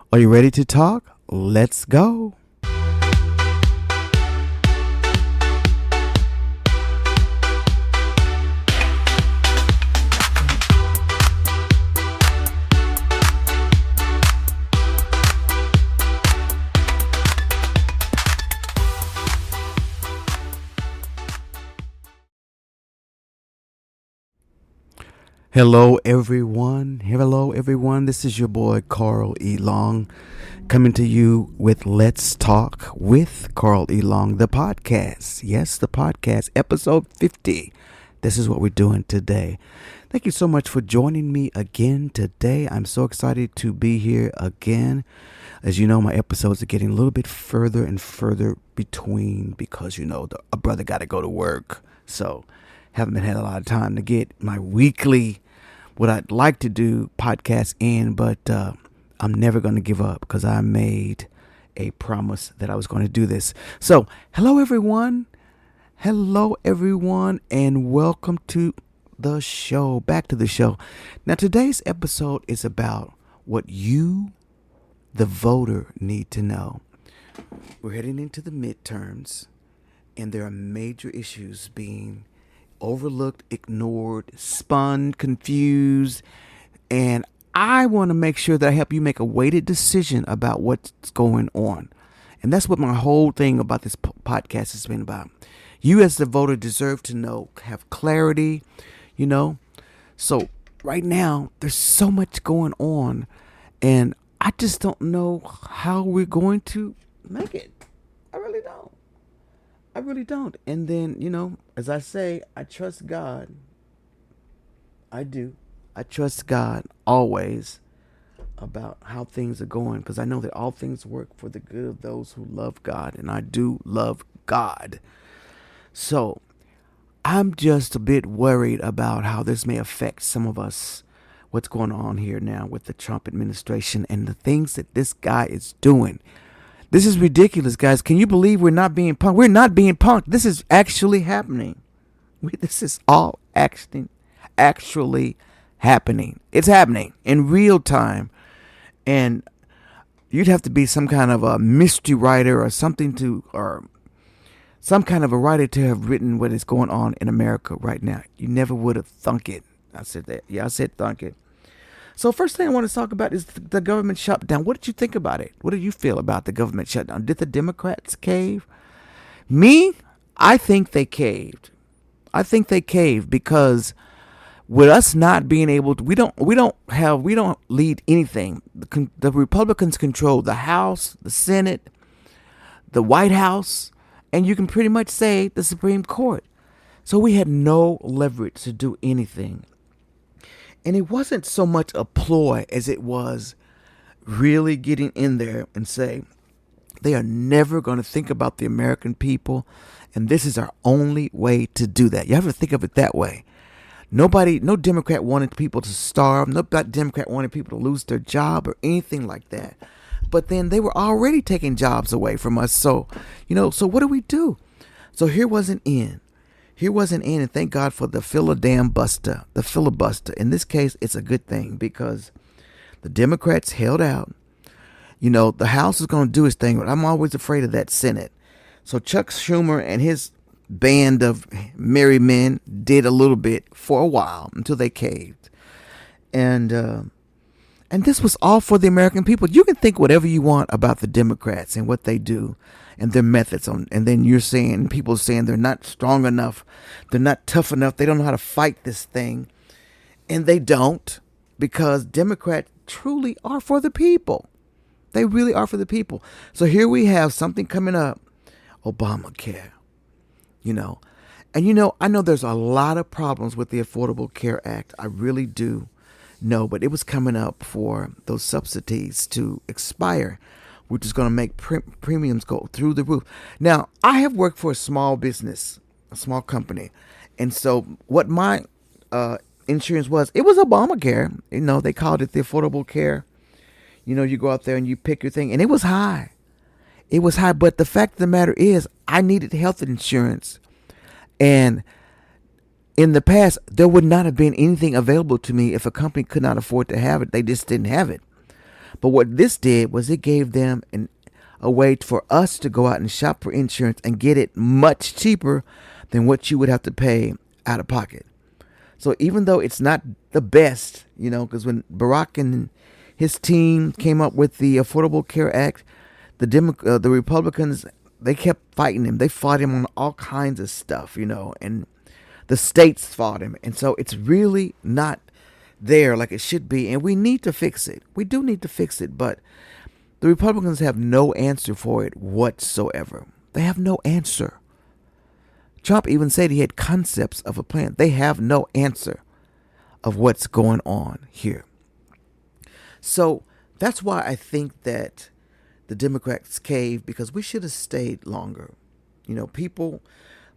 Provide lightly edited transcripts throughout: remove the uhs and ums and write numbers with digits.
Are you ready to talk? Let's go. Hello, everyone. Hello, everyone. This is your boy, Carl E. Long, coming to you with Let's Talk with Carl E. Long, the podcast. Yes, the podcast, episode 50. This is what we're doing today. Thank you so much for joining me again today. I'm so excited to be here again. As you know, my episodes are getting a little bit further and further between because, a brother got to go to work. So, haven't had a lot of time to get my weekly, what I'd like to do, podcast in, but I'm never going to give up because I made a promise that I was going to do this. So, hello everyone, and welcome to the show, back to the show. Now, today's episode is about what you, the voter, need to know. We're heading into the midterms, and there are major issues being overlooked, ignored, spun, confused, and I want to make sure that I help you make a weighted decision about what's going on. And that's what my whole thing about this podcast has been about. You as the voter deserve to know, have clarity, So right now, there's so much going on, and I just don't know how we're going to make it. I really don't. And then, as I say, I trust God. I do. I trust God always about how things are going because I know that all things work for the good of those who love God, and I do love God. So I'm just a bit worried about how this may affect some of us, what's going on here now with the Trump administration and the things that this guy is doing. This is ridiculous, guys. Can you believe we're not being punked? We're not being punked. This is actually happening. This is all actually happening. It's happening in real time. And you'd have to be some kind of a mystery writer or some kind of a writer to have written what is going on in America right now. You never would have thunk it. I said that. Yeah, I said thunk it. So first thing I want to talk about is the government shutdown. What did you think about it? What did you feel about the government shutdown? Did the Democrats cave? Me, I think they caved. I think they caved because with us not being able to, we don't lead anything. The Republicans control the House, the Senate, the White House, and you can pretty much say the Supreme Court. So we had no leverage to do anything. And it wasn't so much a ploy as it was really getting in there and say, they are never going to think about the American people. And this is our only way to do that. You have to think of it that way. No Democrat wanted people to starve. No Democrat wanted people to lose their job or anything like that. But then they were already taking jobs away from us. So, so what do we do? So here was an end. And thank God for the filibuster. In this case, it's a good thing because the Democrats held out. The House is going to do its thing, but I'm always afraid of that Senate. So Chuck Schumer and his band of merry men did a little bit for a while until they caved. And this was all for the American people. You can think whatever you want about the Democrats and what they do and their methods and then people saying they're not strong enough, they're not tough enough, they don't know how to fight this thing. And they don't, because Democrats truly are for the people. They really are for the people. So here we have something coming up, Obamacare, And I know there's a lot of problems with the Affordable Care Act. I really do know, but it was coming up for those subsidies to expire, which is going to make premiums go through the roof. Now, I have worked for a small business, a small company. And so what my insurance was, it was Obamacare. They called it the Affordable Care. You go out there and you pick your thing. And it was high. But the fact of the matter is, I needed health insurance. And in the past, there would not have been anything available to me if a company could not afford to have it. They just didn't have it. But what this did was it gave them a way for us to go out and shop for insurance and get it much cheaper than what you would have to pay out of pocket. So even though it's not the best, because when Barack and his team came up with the Affordable Care Act, the Republicans, they kept fighting him. They fought him on all kinds of stuff, and the states fought him. And so it's really not there like it should be. And we need to fix it. We do need to fix it. But the Republicans have no answer for it whatsoever. They have no answer. Trump even said he had concepts of a plan. They have no answer of what's going on here. So that's why I think that the Democrats caved, because we should have stayed longer.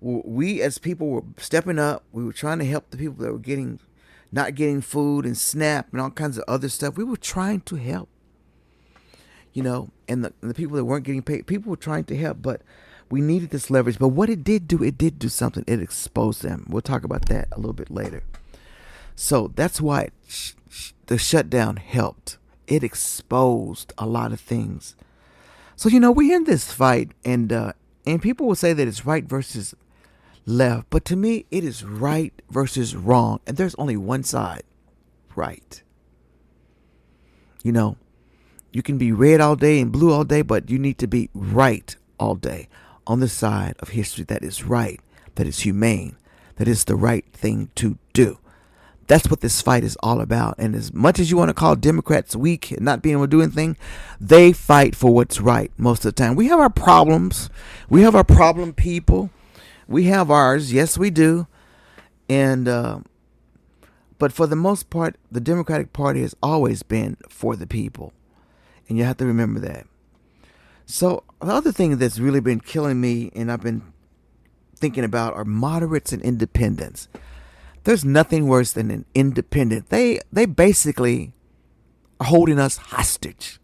We as people were stepping up. We were trying to help the people that were not getting food and SNAP and all kinds of other stuff. We were trying to help. And the people that weren't getting paid, people were trying to help, but we needed this leverage. But what it did do something. It exposed them. We'll talk about that a little bit later. So that's why the shutdown helped. It exposed a lot of things. So, we're in this fight, and people will say that it's right versus left. But to me, it is right versus wrong. And there's only one side, right. You can be red all day and blue all day, but you need to be right all day on the side of history that is right, that is humane, that is the right thing to do. That's what this fight is all about. And as much as you want to call Democrats weak and not being able to do anything, they fight for what's right most of the time. We have our problems. We have our problem people. We have ours. Yes, we do. And but for the most part, the Democratic Party has always been for the people. And you have to remember that. So the other thing that's really been killing me, and I've been thinking about, are moderates and independents. There's nothing worse than an independent. They basically are holding us hostage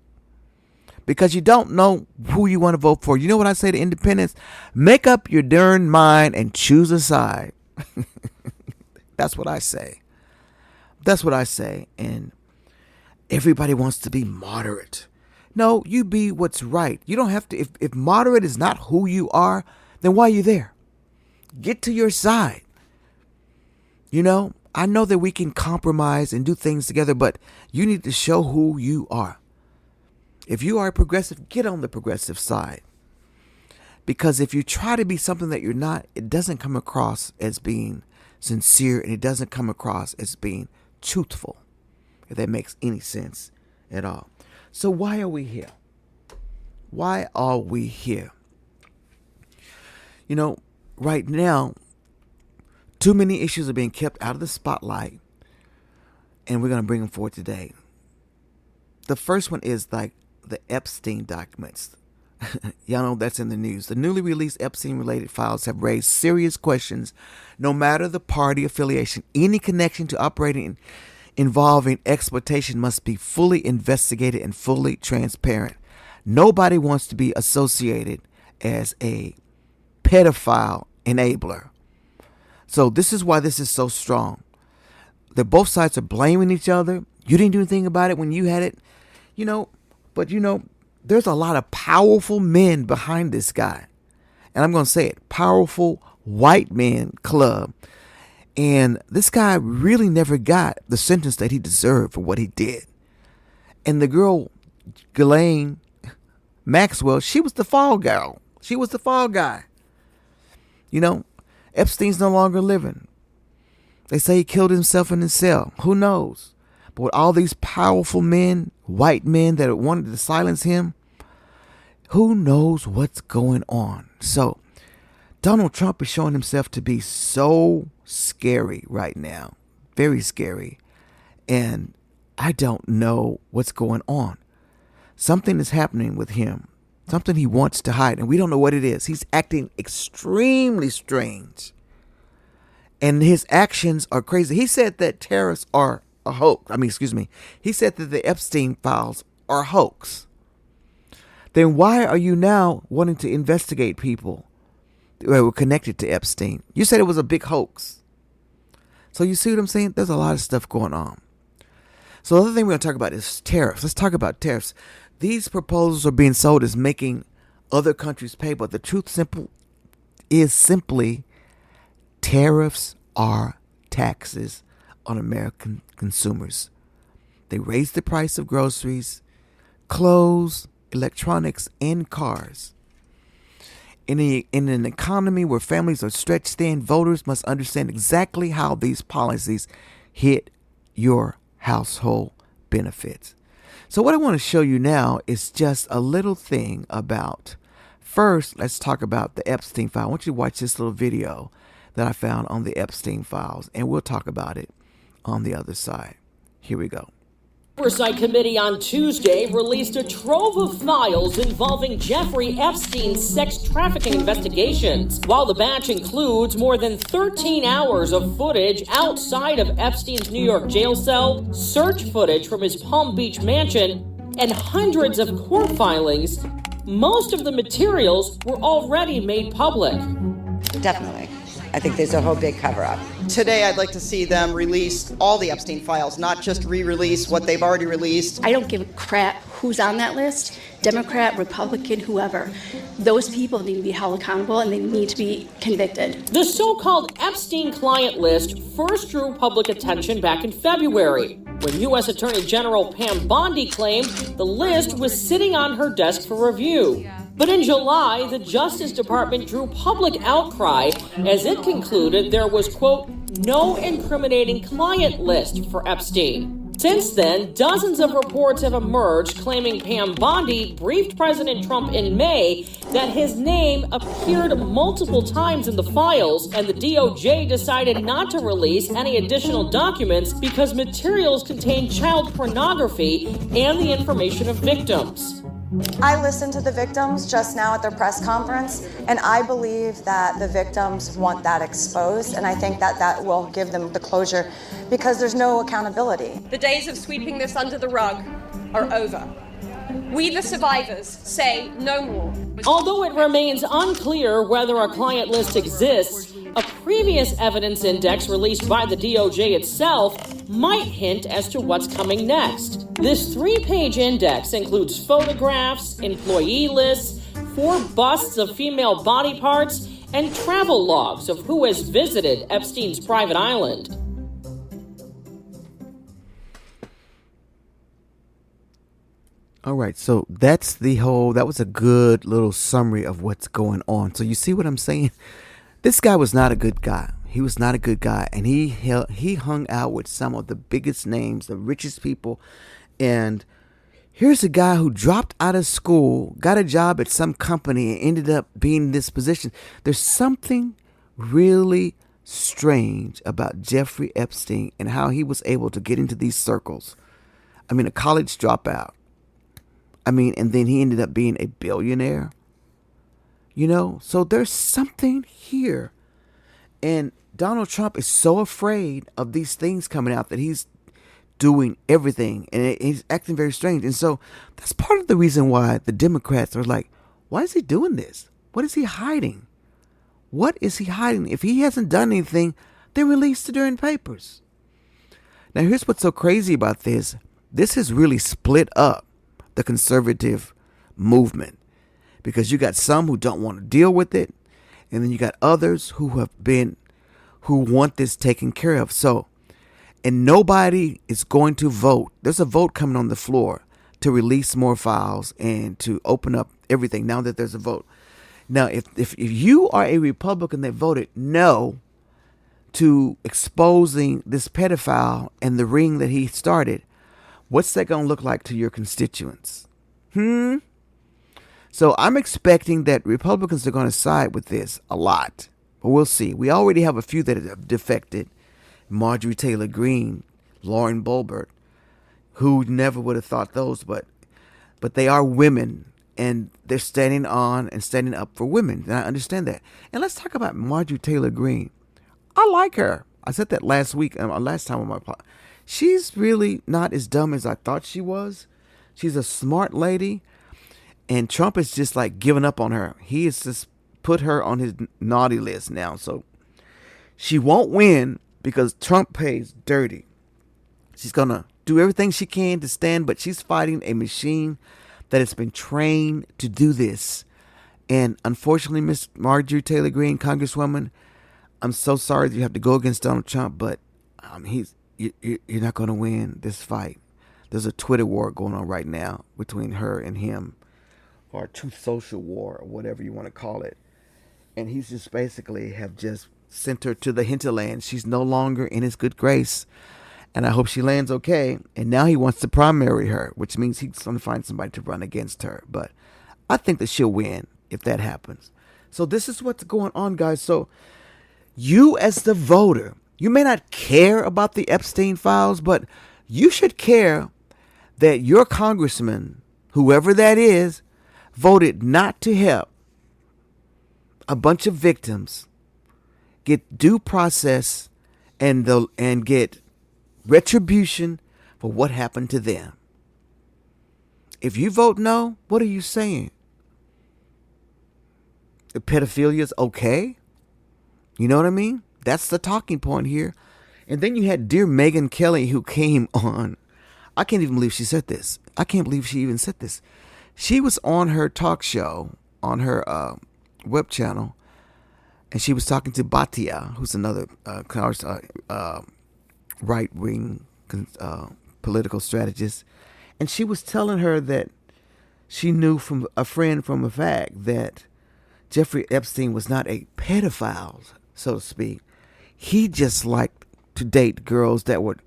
because you don't know who you want to vote for. You know what I say to independents? Make up your darn mind and choose a side. That's what I say. That's what I say. And everybody wants to be moderate. No, you be what's right. You don't have to. If moderate is not who you are, then why are you there? Get to your side. I know that we can compromise and do things together, but you need to show who you are. If you are a progressive, get on the progressive side. Because if you try to be something that you're not, it doesn't come across as being sincere, and it doesn't come across as being truthful, if that makes any sense at all. So why are we here? Why are we here? Right now, too many issues are being kept out of the spotlight, and we're going to bring them forward today. The first one is like the Epstein documents. Y'all know that's in the news. The newly released Epstein-related files have raised serious questions, no matter the party affiliation. Any connection to operating involving exploitation must be fully investigated and fully transparent. Nobody wants to be associated as a pedophile enabler. So this is why this is so strong. That both sides are blaming each other. You didn't do anything about it when you had it. But there's a lot of powerful men behind this guy. And I'm going to say it, powerful white men club. And this guy really never got the sentence that he deserved for what he did. And the girl, Ghislaine Maxwell, she was the fall girl. She was the fall guy. Epstein's no longer living. They say he killed himself in his cell. Who knows? But with all these powerful men, white men that wanted to silence him, who knows what's going on? So Donald Trump is showing himself to be so scary right now. Very scary. And I don't know what's going on. Something is happening with him. Something he wants to hide, and we don't know what it is. He's acting extremely strange. And his actions are crazy. He said that tariffs are a hoax. He said that the Epstein files are a hoax. Then why are you now wanting to investigate people that were connected to Epstein? You said it was a big hoax. So you see what I'm saying? There's a lot of stuff going on. So the other thing we're going to talk about is tariffs. Let's talk about tariffs. These proposals are being sold as making other countries pay, but the truth is simply tariffs are taxes on American consumers. They raise the price of groceries, clothes, electronics, and cars. In an economy where families are stretched thin, voters must understand exactly how these policies hit your household benefits. So what I want to show you now is just a little thing about, first, let's talk about the Epstein file. I want you to watch this little video that I found on the Epstein files, and we'll talk about it on the other side. Here we go. Oversight Committee on Tuesday released a trove of files involving Jeffrey Epstein's sex trafficking investigations. While the batch includes more than 13 hours of footage outside of Epstein's New York jail cell, search footage from his Palm Beach mansion, and hundreds of court filings, most of the materials were already made public. Definitely. I think there's a whole big cover-up. Today, I'd like to see them release all the Epstein files, not just re-release what they've already released. I don't give a crap who's on that list, Democrat, Republican, whoever. Those people need to be held accountable and they need to be convicted. The so-called Epstein client list first drew public attention back in February, when U.S. Attorney General Pam Bondi claimed the list was sitting on her desk for review. But in July, the Justice Department drew public outcry as it concluded there was, quote, no incriminating client list for Epstein. Since then, dozens of reports have emerged claiming Pam Bondi briefed President Trump in May that his name appeared multiple times in the files, and the DOJ decided not to release any additional documents because materials contain child pornography and the information of victims. I listened to the victims just now at their press conference, and I believe that the victims want that exposed, and I think that that will give them the closure because there's no accountability. The days of sweeping this under the rug are over. We, the survivors, say no more. Although it remains unclear whether a client list exists, a previous evidence index released by the DOJ itself might hint as to what's coming next. This 3-page index includes photographs, employee lists, 4 busts of female body parts, and travel logs of who has visited Epstein's private island. All right, so that was a good little summary of what's going on. So you see what I'm saying? This guy was not a good guy. He was not a good guy, and he hung out with some of the biggest names, the richest people. And here's a guy who dropped out of school, got a job at some company, and ended up being in this position. There's something really strange about Jeffrey Epstein and how he was able to get into these circles. I mean, a college dropout. And then he ended up being a billionaire. So there's something here. And Donald Trump is so afraid of these things coming out that he's doing everything. And he's acting very strange. And so that's part of the reason why the Democrats are like, why is he doing this? What is he hiding? What is he hiding? If he hasn't done anything, then release the darn papers. Now, here's what's so crazy about this. This has really split up the conservative movement, because you got some who don't want to deal with it, and then you got others who want this taken care of. So, and nobody is going to vote. There's a vote coming on the floor to release more files and to open up everything now that there's a vote. Now, if you are a Republican that voted no to exposing this pedophile and the ring that he started, what's that going to look like to your constituents? So I'm expecting that Republicans are going to side with this a lot. But we'll see. We already have a few that have defected. Marjorie Taylor Greene, Lauren Boebert, who never would have thought those, but they are women, and they're standing on and standing up for women. And I understand that. And let's talk about Marjorie Taylor Greene. I like her. I said that last time on my podcast. She's really not as dumb as I thought she was. She's a smart lady. And Trump is just like giving up on her. He has just put her on his naughty list now. So she won't win because Trump pays dirty. She's going to do everything she can to stand, but she's fighting a machine that has been trained to do this. And unfortunately, Miss Marjorie Taylor Greene, Congresswoman, I'm so sorry that you have to go against Donald Trump, but you're not going to win this fight. There's a Twitter war going on right now between her and him, or a Truth Social war, or whatever you want to call it. And he's just basically have just sent her to the hinterland. She's no longer in his good grace. And I hope she lands okay. And now he wants to primary her, which means he's going to find somebody to run against her. But I think that she'll win if that happens. So this is what's going on, guys. So you as the voter, you may not care about the Epstein files, but you should care that your congressman, whoever that is, voted not to help a bunch of victims get due process and get retribution for what happened to them. If you vote no, what are you saying? The pedophilia is okay? You know what I mean? That's the talking point here. And then you had dear Megyn Kelly, who came on. I can't even believe she said this. I can't believe she even said this. She was on her talk show, on her web channel, and she was talking to Bhatia, who's another right-wing political strategist, and she was telling her that she knew from a friend from a fact that Jeffrey Epstein was not a pedophile, so to speak. He just liked to date girls that were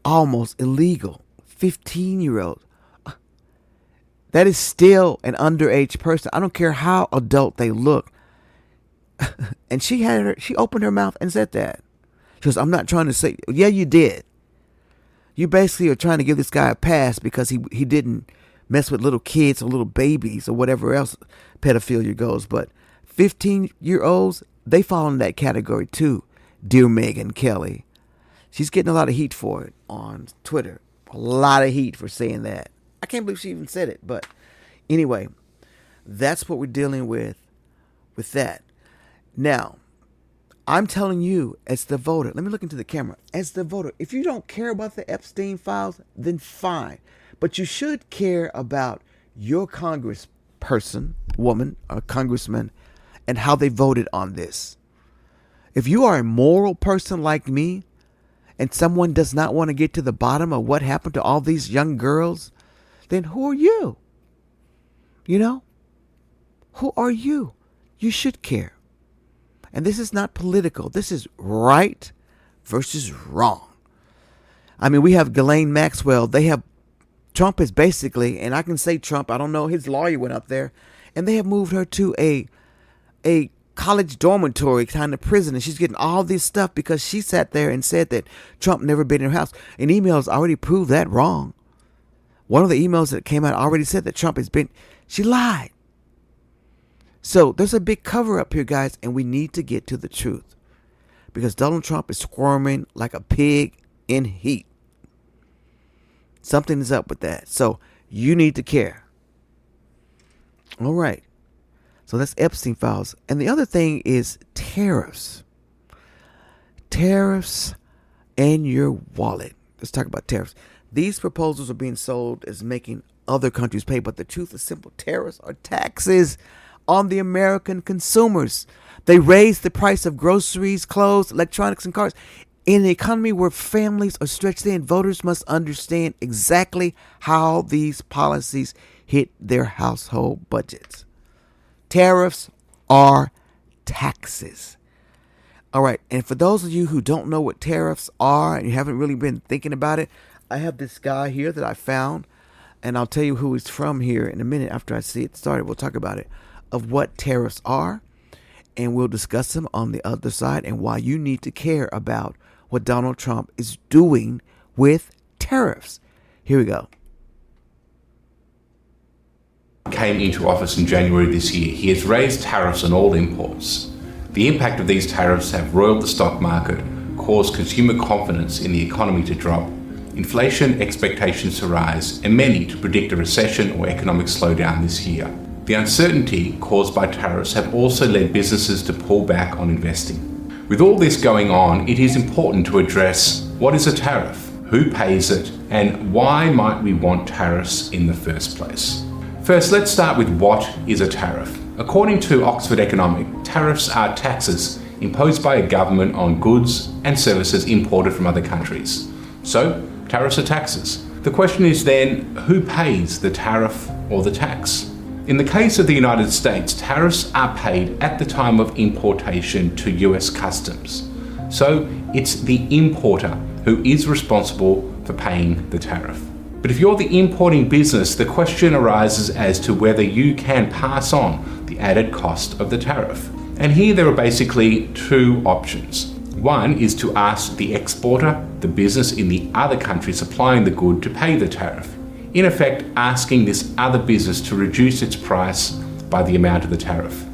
almost illegal, 15-year-olds. That is still an underage person. I don't care how adult they look. And she opened her mouth and said that. She goes, I'm not trying to say, yeah, you did. You basically are trying to give this guy a pass because he didn't mess with little kids or little babies or whatever else pedophilia goes. But 15-year-olds, they fall in that category too, dear Megyn Kelly. She's getting a lot of heat for it on Twitter. A lot of heat for saying that. I can't believe she even said it. But anyway, that's what we're dealing with that. Now, I'm telling you, as the voter, let me look into the camera. As the voter, if you don't care about the Epstein files, then fine. But you should care about your congressperson, woman, or congressman, and how they voted on this. If you are a moral person like me, and someone does not want to get to the bottom of what happened to all these young girls, then who are you? You know? Who are you? You should care. And this is not political. This is right versus wrong. I mean, we have Ghislaine Maxwell. Trump is basically, and I can say Trump, I don't know, his lawyer went up there, and they have moved her to a college dormitory kind of prison, and she's getting all this stuff because she sat there and said that Trump never been in her house. And emails already proved that wrong. One of the emails that came out already said that Trump has been, she lied. So there's a big cover up here, guys, and we need to get to the truth because Donald Trump is squirming like a pig in heat. Something is up with that. So you need to care. All right. So that's Epstein files. And the other thing is tariffs. Tariffs and your wallet. Let's talk about tariffs. These proposals are being sold as making other countries pay, but the truth is simple. Tariffs are taxes on the American consumers. They raise the price of groceries, clothes, electronics, and cars. In an economy where families are stretched thin, voters must understand exactly how these policies hit their household budgets. Tariffs are taxes. All right, and for those of you who don't know what tariffs are and you haven't really been thinking about it, I have this guy here that I found, and I'll tell you who he's from here in a minute after I see it started. We'll talk about it, of what tariffs are, and we'll discuss them on the other side and why you need to care about what Donald Trump is doing with tariffs. Here we go. Came into office in January this year. He has raised tariffs on all imports. The impact of these tariffs have roiled the stock market, caused consumer confidence in the economy to drop, inflation expectations to rise, and many to predict a recession or economic slowdown this year. The uncertainty caused by tariffs have also led businesses to pull back on investing. With all this going on, it is important to address what is a tariff, who pays it, and why might we want tariffs in the first place. First, let's start with what is a tariff. According to Oxford Economic, tariffs are taxes imposed by a government on goods and services imported from other countries. So, tariffs are taxes. The question is then, who pays the tariff or the tax? In the case of the United States, tariffs are paid at the time of importation to US customs. So, it's the importer who is responsible for paying the tariff. But if you're the importing business, the question arises as to whether you can pass on the added cost of the tariff. And here there are basically two options. One is to ask the exporter, the business in the other country supplying the good, to pay the tariff. In effect, asking this other business to reduce its price by the amount of the tariff.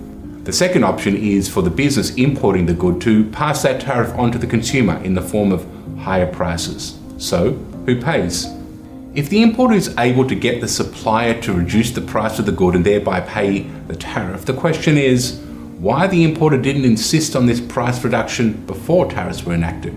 The second option is for the business importing the good to pass that tariff on to the consumer in the form of higher prices. So, who pays? If the importer is able to get the supplier to reduce the price of the good and thereby pay the tariff, the question is why the importer didn't insist on this price reduction before tariffs were enacted.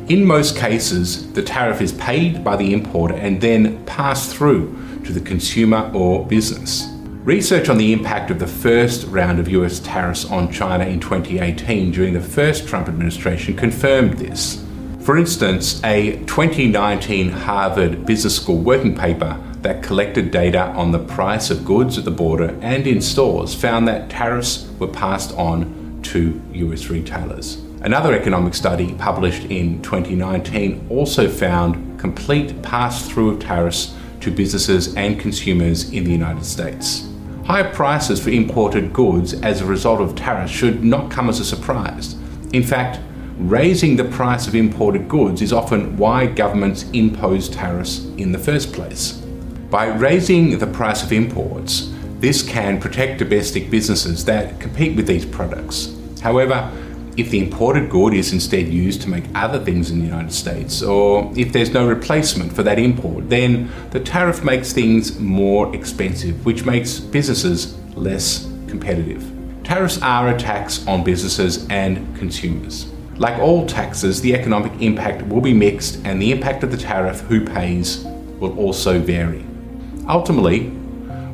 In most cases, the tariff is paid by the importer and then passed through to the consumer or business. Research on the impact of the first round of US tariffs on China in 2018 during the first Trump administration confirmed this. For instance, a 2019 Harvard Business School working paper that collected data on the price of goods at the border and in stores found that tariffs were passed on to US retailers. Another economic study published in 2019 also found complete pass-through of tariffs to businesses and consumers in the United States. Higher prices for imported goods as a result of tariffs should not come as a surprise. In fact, raising the price of imported goods is often why governments impose tariffs in the first place. By raising the price of imports, this can protect domestic businesses that compete with these products. However, if the imported good is instead used to make other things in the United States, or if there's no replacement for that import, then the tariff makes things more expensive, which makes businesses less competitive. Tariffs are a tax on businesses and consumers. Like all taxes, the economic impact will be mixed, and the impact of the tariff, who pays, will also vary. Ultimately,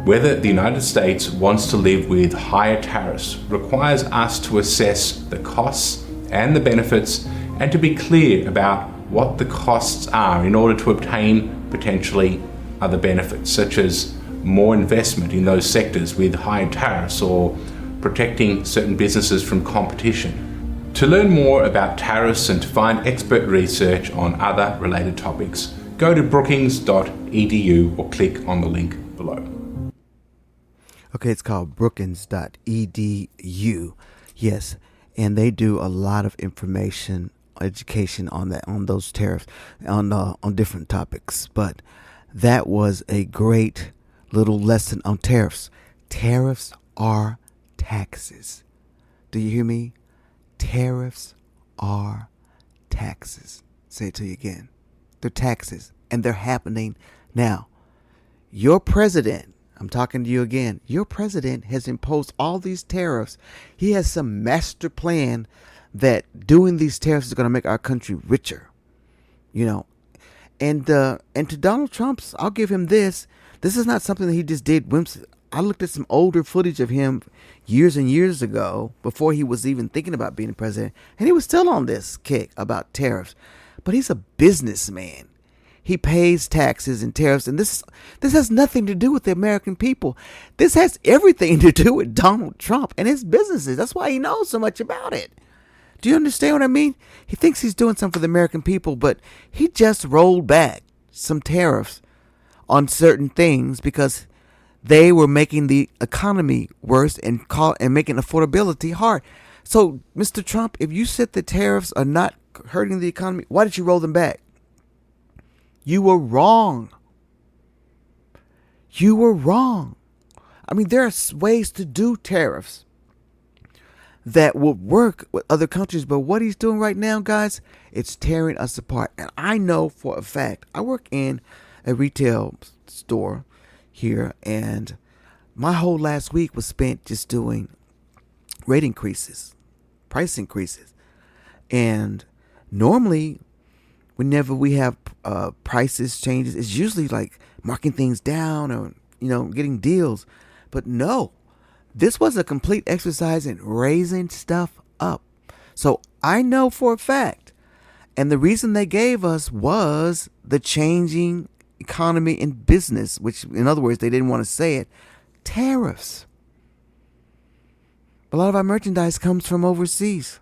whether the United States wants to live with higher tariffs requires us to assess the costs and the benefits and to be clear about what the costs are in order to obtain potentially other benefits, such as more investment in those sectors with higher tariffs or protecting certain businesses from competition. To learn more about tariffs and to find expert research on other related topics, go to brookings.edu or click on the link below. Okay, it's called brookings.edu. Yes, and they do a lot of information, education on that, on those tariffs, on different topics. But that was a great little lesson on tariffs. Tariffs are taxes. Do you hear me? Tariffs are taxes. Say it to you again. They're taxes, and they're happening now. Your president, I'm talking to you again, your president has imposed all these tariffs. He has some master plan that doing these tariffs is going to make our country richer. You know, and to Donald Trump's, I'll give him this. This is not something that he just did whimsically. I looked at some older footage of him years and years ago before he was even thinking about being president, and he was still on this kick about tariffs. But he's a businessman. He pays taxes and tariffs, and this has nothing to do with the American people. This has everything to do with Donald Trump and his businesses. That's why he knows so much about it. Do you understand what I mean? He thinks he's doing something for the American people, but he just rolled back some tariffs on certain things because they were making the economy worse and making affordability hard. So, Mr. Trump, if you said the tariffs are not hurting the economy, why did you roll them back? You were wrong. You were wrong. I mean, there are ways to do tariffs that would work with other countries, but what he's doing right now, guys, it's tearing us apart. And I know for a fact, I work in a retail store here, and my whole last week was spent just doing rate increases, price increases. And normally Whenever we have prices changes, it's usually like marking things down or, getting deals. But no, this was a complete exercise in raising stuff up. So I know for a fact, and the reason they gave us was the changing economy and business, which, in other words, they didn't want to say it, tariffs. A lot of our merchandise comes from overseas.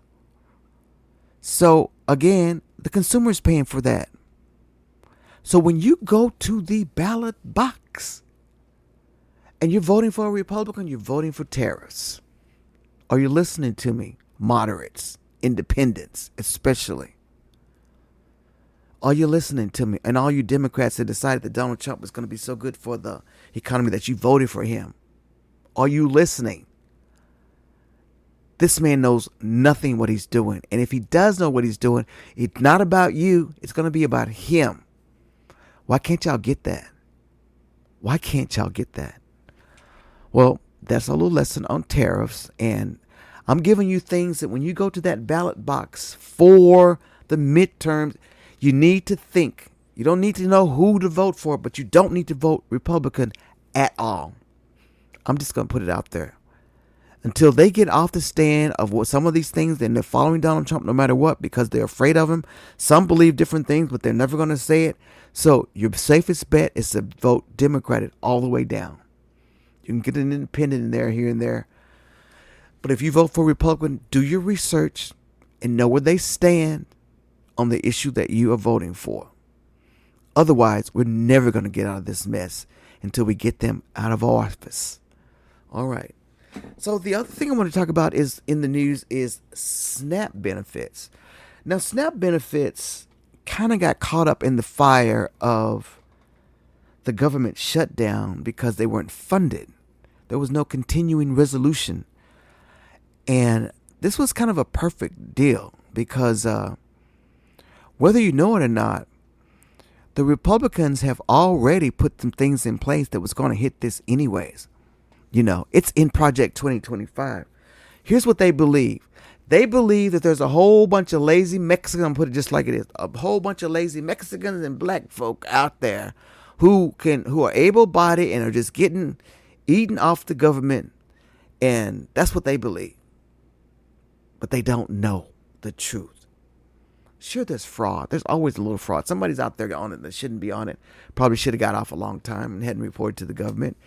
So again, the consumer is paying for that. So when you go to the ballot box and you're voting for a Republican, you're voting for tariffs. Are you listening to me? Moderates, independents, especially. Are you listening to me? And all you Democrats that decided that Donald Trump was going to be so good for the economy that you voted for him. Are you listening? This man knows nothing what he's doing. And if he does know what he's doing, it's not about you. It's going to be about him. Why can't y'all get that? Why can't y'all get that? Well, that's a little lesson on tariffs. And I'm giving you things that when you go to that ballot box for the midterms, you need to think. You don't need to know who to vote for, but you don't need to vote Republican at all. I'm just going to put it out there. Until they get off the stand of what some of these things, and they're following Donald Trump no matter what because they're afraid of him. Some believe different things, but they're never going to say it. So your safest bet is to vote Democratic all the way down. You can get an independent in there, here and there. But if you vote for Republican, do your research and know where they stand on the issue that you are voting for. Otherwise, we're never going to get out of this mess until we get them out of office. All right. So the other thing I want to talk about is in the news is SNAP benefits. Now, SNAP benefits kind of got caught up in the fire of the government shutdown because they weren't funded. There was no continuing resolution. And this was kind of a perfect deal because whether you know it or not, the Republicans have already put some things in place that was going to hit this anyways. It's in Project 2025. Here's what they believe. They believe that there's a whole bunch of lazy Mexicans, I'm put it just like it is, a whole bunch of lazy Mexicans and black folk out there who are able-bodied and are just getting eaten off the government. And that's what they believe. But they don't know the truth. Sure, there's fraud. There's always a little fraud. Somebody's out there on it that shouldn't be on it. Probably should have got off a long time and hadn't reported to the government.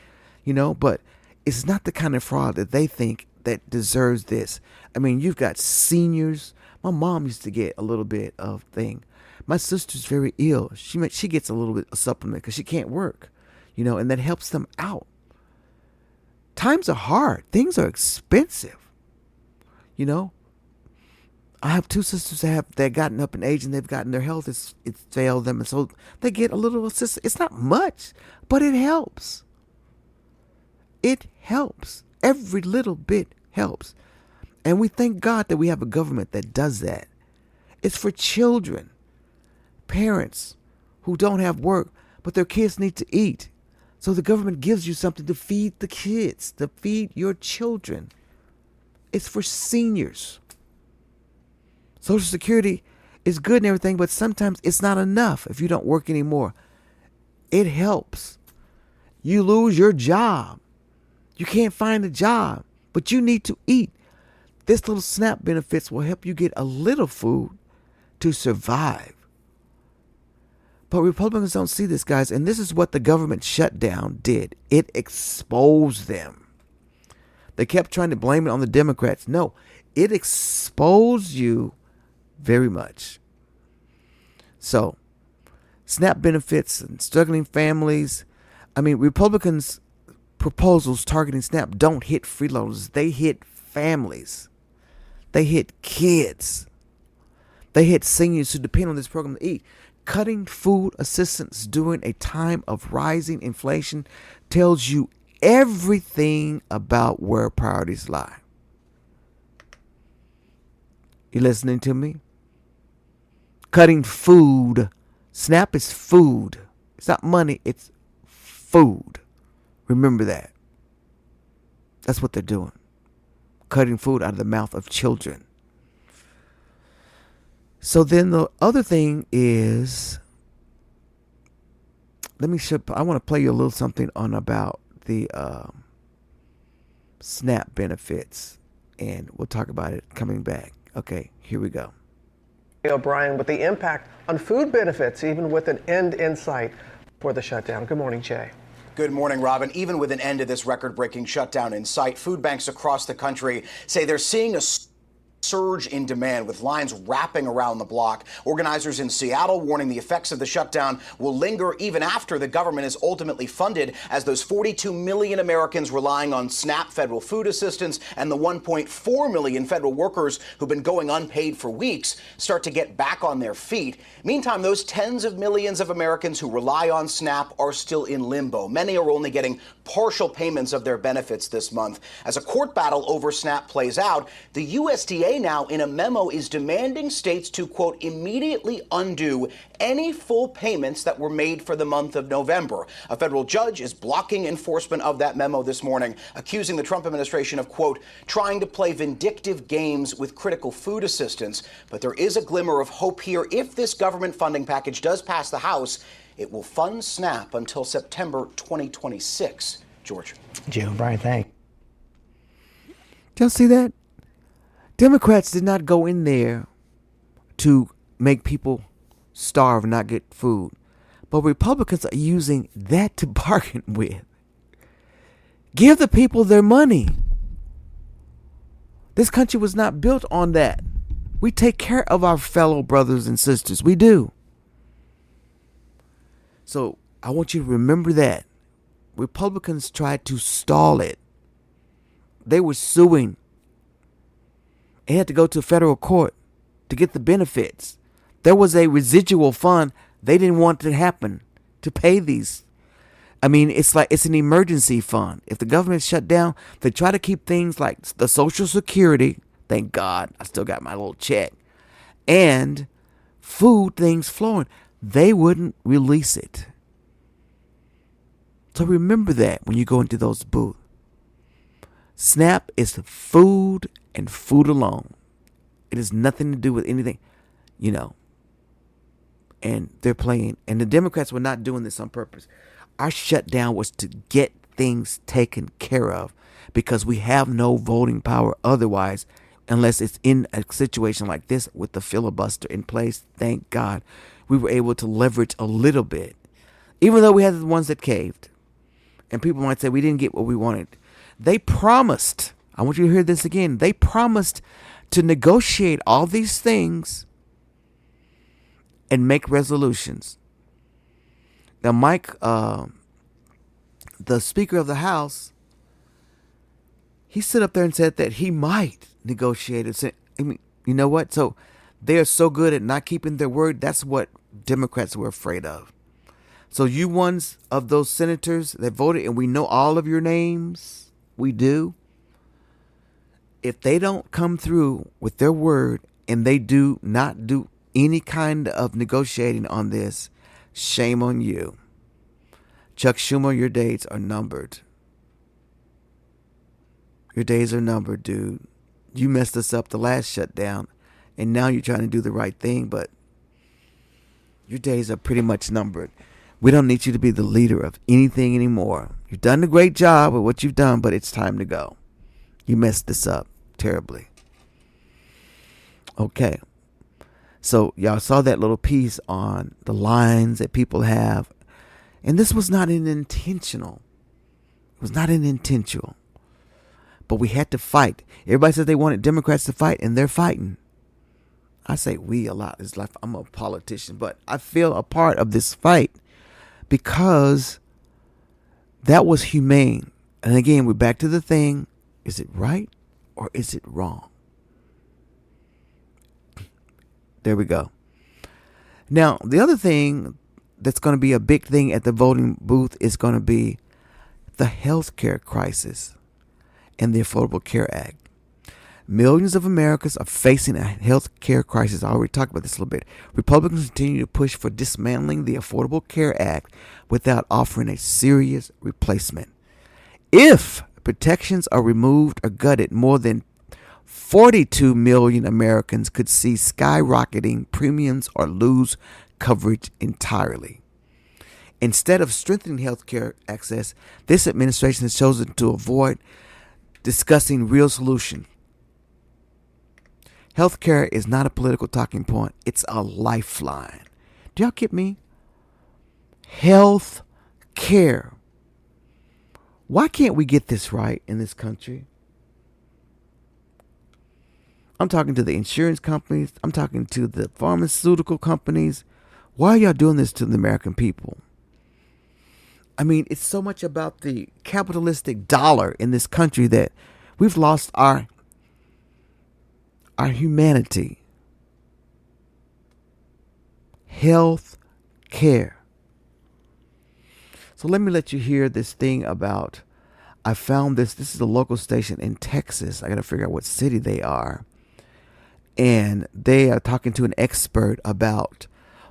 But it's not the kind of fraud that they think that deserves this. I mean, you've got seniors. My mom used to get a little bit of thing. My sister's very ill. She gets a little bit of supplement because she can't work, and that helps them out. Times are hard. Things are expensive. I have two sisters that gotten up in age and they've gotten their health. It's failed them. And so they get a little assistance. It's not much, but it helps. It helps. Every little bit helps. And we thank God that we have a government that does that. It's for children, parents who don't have work, but their kids need to eat. So the government gives you something to feed the kids, to feed your children. It's for seniors. Social Security is good and everything, but sometimes it's not enough if you don't work anymore. It helps. You lose your job. You can't find a job, but you need to eat. This little SNAP benefits will help you get a little food to survive. But Republicans don't see this, guys, and this is what the government shutdown did. It exposed them. They kept trying to blame it on the Democrats. No, it exposed you very much. So, SNAP benefits and struggling families. I mean, Republicans' proposals targeting SNAP don't hit freeloaders. They hit families. They hit kids. They hit seniors who depend on this program to eat. Cutting food assistance during a time of rising inflation tells you everything about where priorities lie. You listening to me? Cutting food. SNAP is food. It's not money. It's food. Remember that. That's what they're doing. Cutting food out of the mouth of children. So then the other thing is, I want to play you a little something on about the SNAP benefits, and we'll talk about it coming back. Okay, here we go. O'Brien with the impact on food benefits, even with an end in sight for the shutdown. Good morning, Jay. Good morning, Robin. Even with an end to this record-breaking shutdown in sight, food banks across the country say they're seeing a surge in demand with lines wrapping around the block. Organizers in Seattle warning the effects of the shutdown will linger even after the government is ultimately funded, as those 42 million Americans relying on SNAP federal food assistance and the 1.4 million federal workers who've been going unpaid for weeks start to get back on their feet. Meantime, those tens of millions of Americans who rely on SNAP are still in limbo. Many are only getting partial payments of their benefits this month. As a court battle over SNAP plays out, the USDA now in a memo is demanding states to, quote, immediately undo any full payments that were made for the month of November. A federal judge is blocking enforcement of that memo this morning, accusing the Trump administration of, quote, trying to play vindictive games with critical food assistance. But there is a glimmer of hope here. If this government funding package does pass the House, it will fund SNAP until September 2026. George. Joe O'Brien, thanks. Did y'all see that? Democrats did not go in there to make people starve and not get food. But Republicans are using that to bargain with. Give the people their money. This country was not built on that. We take care of our fellow brothers and sisters. We do. So I want you to remember that. Republicans tried to stall it. They were suing. It had to go to federal court to get the benefits. There was a residual fund. They didn't want to happen to pay these. I mean, it's like it's an emergency fund. If the government shut down, they try to keep things like the Social Security. Thank God I still got my little check. And food things flowing. They wouldn't release it. So remember that when you go into those booths. SNAP is food and food alone. It has nothing to do with anything, And they're playing. And the Democrats were not doing this on purpose. Our shutdown was to get things taken care of because we have no voting power otherwise, unless it's in a situation like this with the filibuster in place. Thank God we were able to leverage a little bit, even though we had the ones that caved. And people might say we didn't get what we wanted. They promised, I want you to hear this again, they promised to negotiate all these things and make resolutions. Now, Mike, the Speaker of the House, he stood up there and said that he might negotiate it. I mean, you know what? So they are so good at not keeping their word. That's what Democrats were afraid of. So you ones of those senators that voted, and we know all of your names, we do. If they don't come through with their word and they do not do any kind of negotiating on this, shame on you. Chuck Schumer, your days are numbered. Your days are numbered, dude. You messed us up the last shutdown, and now you're trying to do the right thing, but your days are pretty much numbered. We don't need you to be the leader of anything anymore. You've done a great job with what you've done, but it's time to go. You messed this up terribly. Okay. So y'all saw that little piece on the lines that people have. And this was not an intentional. It was not an intentional. But we had to fight. Everybody says they wanted Democrats to fight, and they're fighting. I say we a lot. It's like I'm a politician, but I feel a part of this fight because that was humane. And again, we're back to the thing. Is it right or is it wrong? There we go. Now, the other thing that's going to be a big thing at the voting booth is going to be the health care crisis and the Affordable Care Act. Millions of Americans are facing a health care crisis. I already talked about this a little bit. Republicans continue to push for dismantling the Affordable Care Act without offering a serious replacement. If protections are removed or gutted, more than 42 million Americans could see skyrocketing premiums or lose coverage entirely. Instead of strengthening healthcare access, this administration has chosen to avoid discussing real solutions. Healthcare is not a political talking point. It's a lifeline. Do y'all get me? Health care. Why can't we get this right in this country? I'm talking to the insurance companies. I'm talking to the pharmaceutical companies. Why are y'all doing this to the American people? I mean, it's so much about the capitalistic dollar in this country that we've lost our humanity. Health care. So let me let you hear this thing about, I found this is a local station in Texas. I got to figure out what city they are. And they are talking to an expert about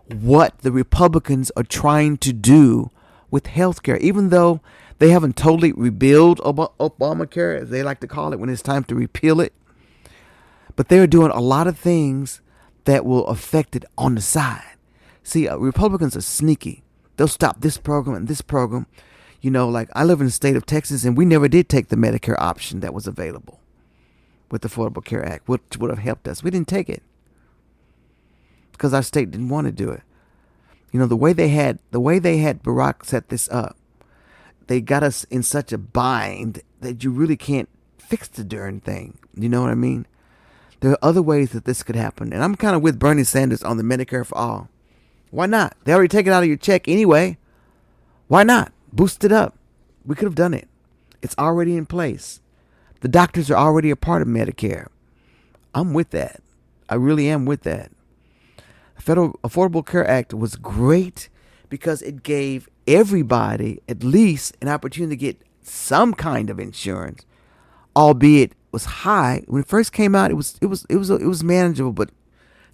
what the Republicans are trying to do with health care, even though they haven't totally rebuilt Obamacare, as they like to call it, when it's time to repeal it. But they're doing a lot of things that will affect it on the side. See, Republicans are sneaky. They'll stop this program and this program. You know, like I live in the state of Texas, and we never did take the Medicare option that was available with the Affordable Care Act, which would have helped us. We didn't take it because our state didn't want to do it. You know, the way they had Barack set this up, they got us in such a bind that you really can't fix the darn thing. You know what I mean? There are other ways that this could happen. And I'm kind of with Bernie Sanders on the Medicare for all. Why not? They already take it out of your check anyway. Why not? Boost it up. We could have done it. It's already in place. The doctors are already a part of Medicare. I'm with that. I really am with that. The Federal Affordable Care Act was great because it gave everybody at least an opportunity to get some kind of insurance, albeit it was high. When it first came out, it was manageable, but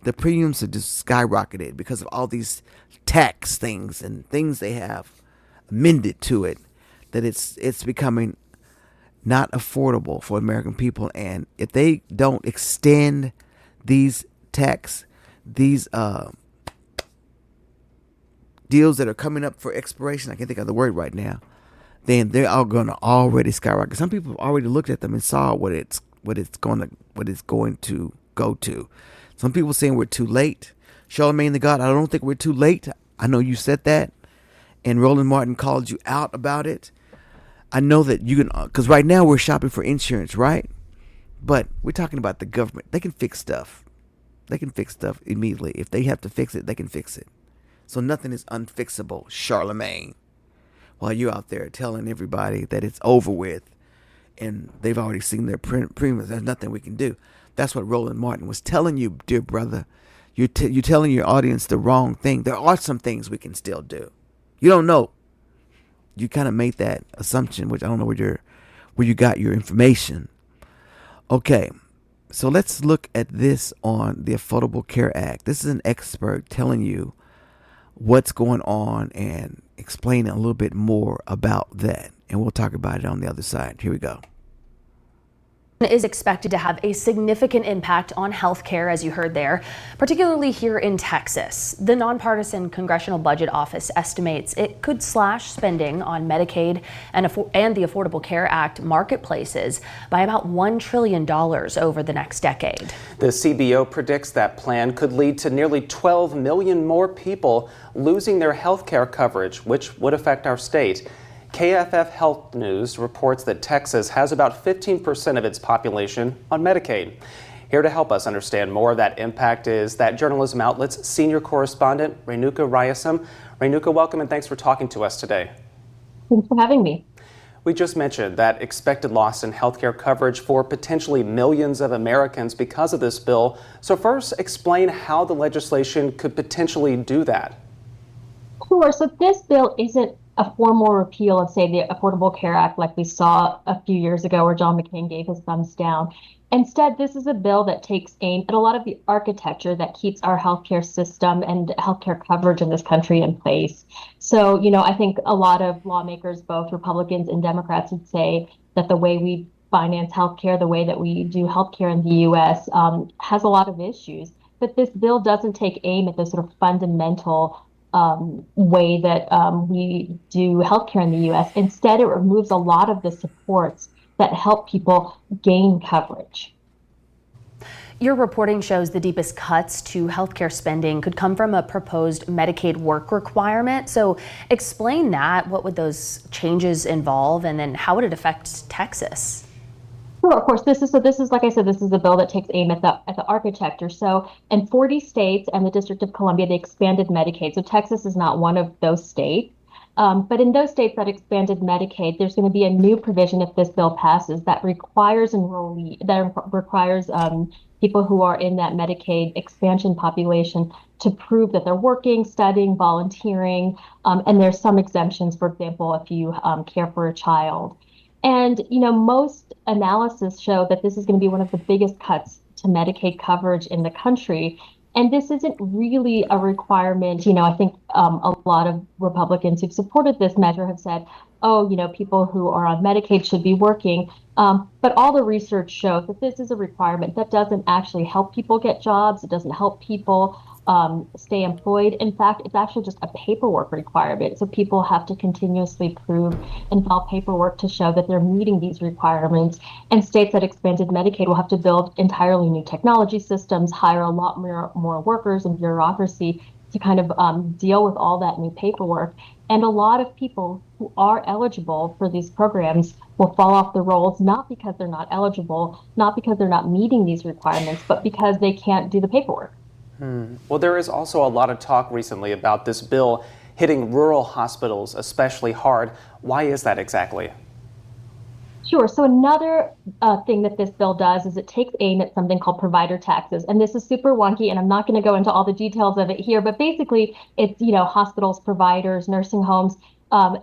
the premiums had just skyrocketed because of all these tax things and things they have amended to it, that it's becoming not affordable for American people. And if they don't extend these deals that are coming up for expiration, I can't think of the word right now, then they're all going to already skyrocket. Some people have already looked at them and saw what it's going to go to. Some people saying we're too late. Charlemagne the God, I don't think we're too late. I know you said that, and Roland Martin called you out about it. I know that you can, because right now we're shopping for insurance, right? But we're talking about the government. They can fix stuff. They can fix stuff immediately. If they have to fix it, they can fix it. So nothing is unfixable, Charlemagne. While you're out there telling everybody that it's over with and they've already seen their premiums, there's nothing we can do. That's what Roland Martin was telling you, dear brother. You're telling your audience the wrong thing. There are some things we can still do. You don't know. You kind of made that assumption, which I don't know where you got your information. Okay, so let's look at this on the Affordable Care Act. This is an expert telling you what's going on and explaining a little bit more about that. And we'll talk about it on the other side. Here we go. Is expected to have a significant impact on health care, as you heard there, particularly here in Texas. The nonpartisan Congressional Budget Office estimates it could slash spending on Medicaid and the Affordable Care Act marketplaces by about $1 trillion over the next decade. The CBO predicts that plan could lead to nearly 12 million more people losing their health care coverage, which would affect our state. KFF Health News reports that Texas has about 15% of its population on Medicaid. Here to help us understand more of that impact is that journalism outlet's senior correspondent, Renuka Ryasam. Renuka, welcome and thanks for talking to us today. Thanks for having me. We just mentioned that expected loss in healthcare coverage for potentially millions of Americans because of this bill. So first, explain how the legislation could potentially do that. Sure. So this bill isn't a formal repeal of, say, the Affordable Care Act like we saw a few years ago where John McCain gave his thumbs down. Instead, this is a bill that takes aim at a lot of the architecture that keeps our healthcare system and healthcare coverage in this country in place. So, I think a lot of lawmakers, both Republicans and Democrats, would say that the way we finance healthcare, the way that we do healthcare in the U.S., has a lot of issues. But this bill doesn't take aim at the sort of fundamental way that we do healthcare in the U.S. Instead, it removes a lot of the supports that help people gain coverage. Your reporting shows the deepest cuts to healthcare spending could come from a proposed Medicaid work requirement. So explain that. What would those changes involve, and then how would it affect Texas? Sure, of course. This is like I said, this is a bill that takes aim at the architecture. So in 40 states and the District of Columbia, they expanded Medicaid. So Texas is not one of those states. But in those states that expanded Medicaid, there's going to be a new provision if this bill passes that requires people who are in that Medicaid expansion population to prove that they're working, studying, volunteering, and there's some exemptions, for example, if you care for a child. And, most analysis show that this is going to be one of the biggest cuts to Medicaid coverage in the country. And this isn't really a requirement. I think a lot of Republicans who've supported this measure have said, people who are on Medicaid should be working. But all the research shows that this is a requirement that doesn't actually help people get jobs. It doesn't help people stay employed. In fact, it's actually just a paperwork requirement. So people have to continuously prove and file paperwork to show that they're meeting these requirements. And states that expanded Medicaid will have to build entirely new technology systems, hire a lot more workers and bureaucracy to kind of deal with all that new paperwork. And a lot of people who are eligible for these programs will fall off the rolls, not because they're not eligible, not because they're not meeting these requirements, but because they can't do the paperwork. Well, there is also a lot of talk recently about this bill hitting rural hospitals especially hard. Why is that exactly? Sure. So another thing that this bill does is it takes aim at something called provider taxes. And this is super wonky, and I'm not going to go into all the details of it here, but basically it's, hospitals, providers, nursing homes,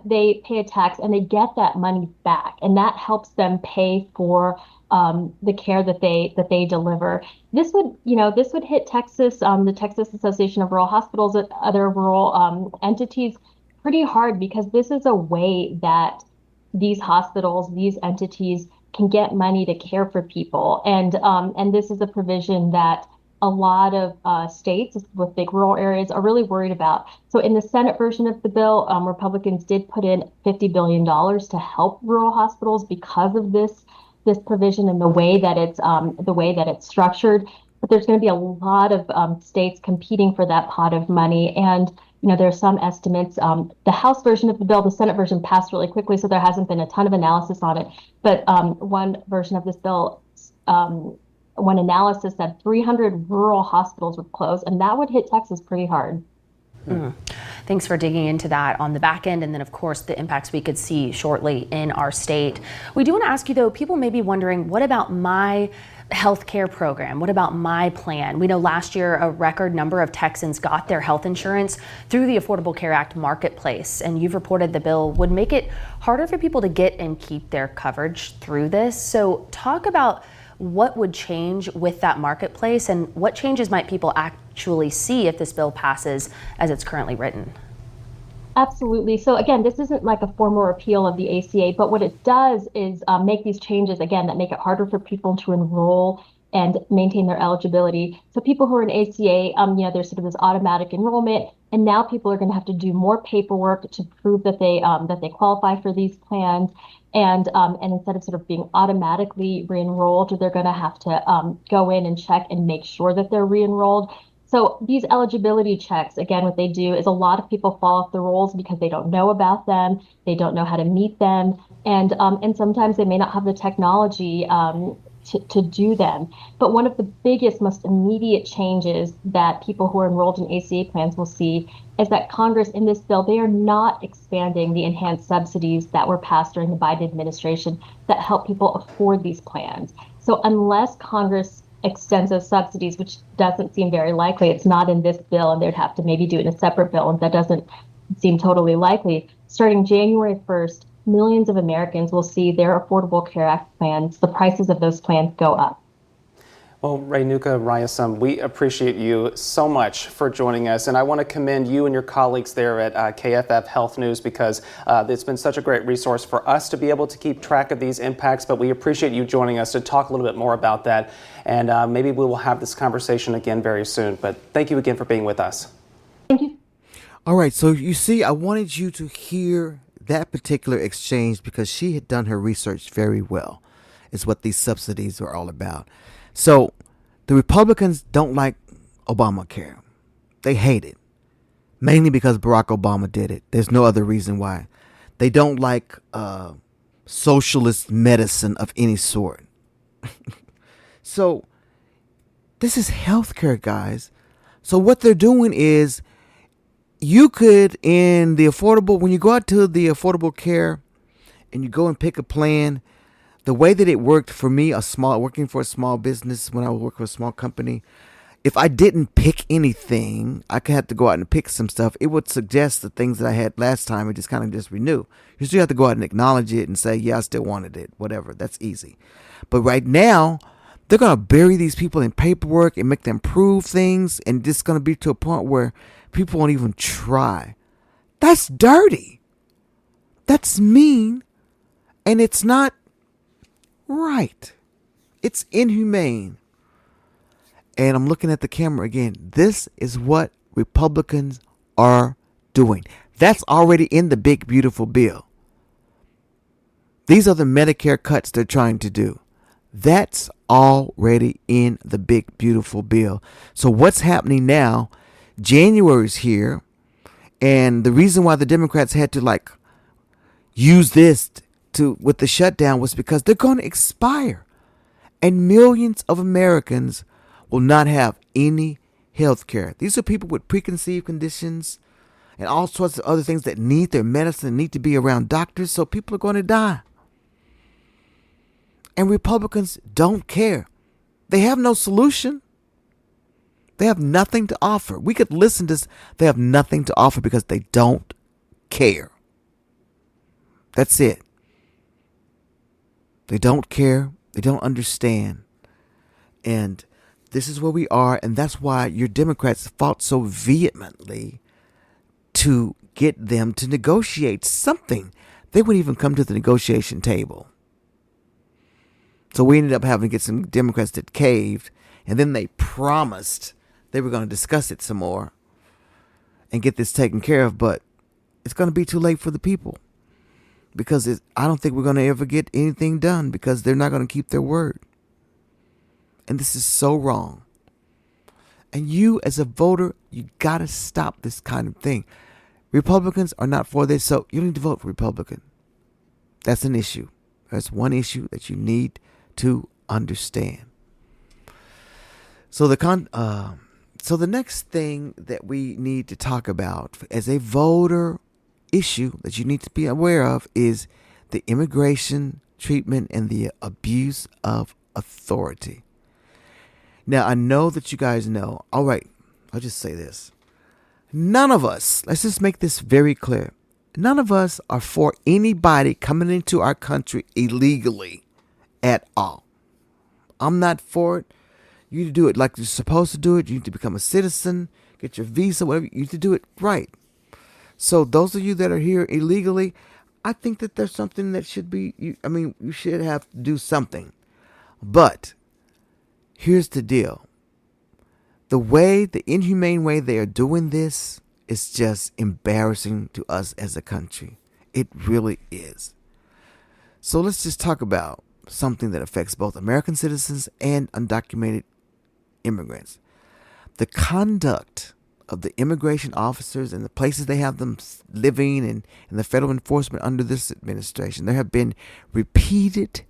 they pay a tax and they get that money back, and that helps them pay for the care that they deliver. This would hit Texas, the Texas Association of Rural Hospitals, and other rural entities pretty hard, because this is a way that these hospitals, these entities can get money to care for people. And this is a provision that a lot of states with big rural areas are really worried about. So in the Senate version of the bill, Republicans did put in $50 billion to help rural hospitals because of this provision and the way that it's structured. But there's going to be a lot of states competing for that pot of money. And there are some estimates. The House version of the bill, the Senate version passed really quickly, so there hasn't been a ton of analysis on it. But one version of this bill, one analysis said 300 rural hospitals would close, and that would hit Texas pretty hard. Thanks for digging into that on the back end, and then of course the impacts we could see shortly in our state. We do want to ask you though, people may be wondering, what about my healthcare program? What about my plan? We know last year a record number of Texans got their health insurance through the Affordable Care Act marketplace, and you've reported the bill would make it harder for people to get and keep their coverage through this. So talk about what would change with that marketplace, and what changes might people actually see if this bill passes as it's currently written? Absolutely. So again, this isn't like a formal repeal of the ACA, but what it does is make these changes, again, that make it harder for people to enroll and maintain their eligibility. So people who are in ACA, there's sort of this automatic enrollment, and now people are going to have to do more paperwork to prove that they qualify for these plans. And instead of sort of being automatically re-enrolled, they're going to have to go in and check and make sure that they're re-enrolled. So these eligibility checks, again, what they do is a lot of people fall off the rolls because they don't know about them, they don't know how to meet them, and sometimes they may not have the technology to do them. But one of the biggest, most immediate changes that people who are enrolled in ACA plans will see is that Congress, in this bill, they are not expanding the enhanced subsidies that were passed during the Biden administration that help people afford these plans. So unless Congress extends those subsidies, which doesn't seem very likely, it's not in this bill, and they'd have to maybe do it in a separate bill, and that doesn't seem totally likely. Starting January 1st, millions of Americans will see their Affordable Care Act plans, the prices of those plans, go up. Well, Raynuka Ryasum, we appreciate you so much for joining us, and I want to commend you and your colleagues there at KFF Health News because it's been such a great resource for us to be able to keep track of these impacts, but we appreciate you joining us to talk a little bit more about that, and maybe we will have this conversation again very soon, but thank you again for being with us. Thank you. All right, so you see, I wanted you to hear that particular exchange because she had done her research very well. Is what these subsidies are all about. So the Republicans don't like Obamacare. They hate it, mainly because Barack Obama did it. There's no other reason why. They don't like socialist medicine of any sort. So this is healthcare, guys. So what they're doing is you could, when you go out to the Affordable Care and you go and pick a plan, the way that it worked for me, working for a small business when I worked for a small company, if I didn't pick anything, I could have to go out and pick some stuff. It would suggest the things that I had last time and just kind of just renew. You still have to go out and acknowledge it and say, yeah, I still wanted it, whatever. That's easy. But right now, they're going to bury these people in paperwork and make them prove things. And it's going to be to a point where people won't even try. That's dirty. That's mean. And it's not right. It's inhumane. And I'm looking at the camera again. This is what Republicans are doing. That's already in the big, beautiful bill. These are the Medicare cuts they're trying to do. That's already in the big, beautiful bill. So what's happening now? January's here. And the reason why the Democrats had to use this with the shutdown was because they're going to expire. And millions of Americans will not have any health care. These are people with preconceived conditions and all sorts of other things that need their medicine, need to be around doctors. So people are going to die. And Republicans don't care. They have no solution. They have nothing to offer. We could listen to this. They have nothing to offer because they don't care. That's it. They don't care. They don't understand. And this is where we are. And that's why your Democrats fought so vehemently to get them to negotiate something. They wouldn't even come to the negotiation table. So we ended up having to get some Democrats that caved. And then they promised they were going to discuss it some more and get this taken care of. But it's going to be too late for the people. Because I don't think we're going to ever get anything done because they're not going to keep their word. And this is so wrong. And you as a voter, you got to stop this kind of thing. Republicans are not for this, so you don't need to vote for Republican. That's an issue. That's one issue that you need to understand. So the next thing that we need to talk about as a voter issue that you need to be aware of is the immigration treatment and the abuse of authority. Now, I know that you guys know. All right, I'll just say this. None of us, let's just make this very clear. None of us are for anybody coming into our country illegally at all. I'm not for it. You need to do it like you're supposed to do it. You need to become a citizen, get your visa, whatever. You need to do it right. So those of you that are here illegally, I think that there's something that should be, you should have to do something. But here's the deal. The inhumane way they are doing this is just embarrassing to us as a country. It really is. So let's just talk about something that affects both American citizens and undocumented immigrants. The conduct of the immigration officers and the places they have them living and the federal enforcement under this administration. There have been repeated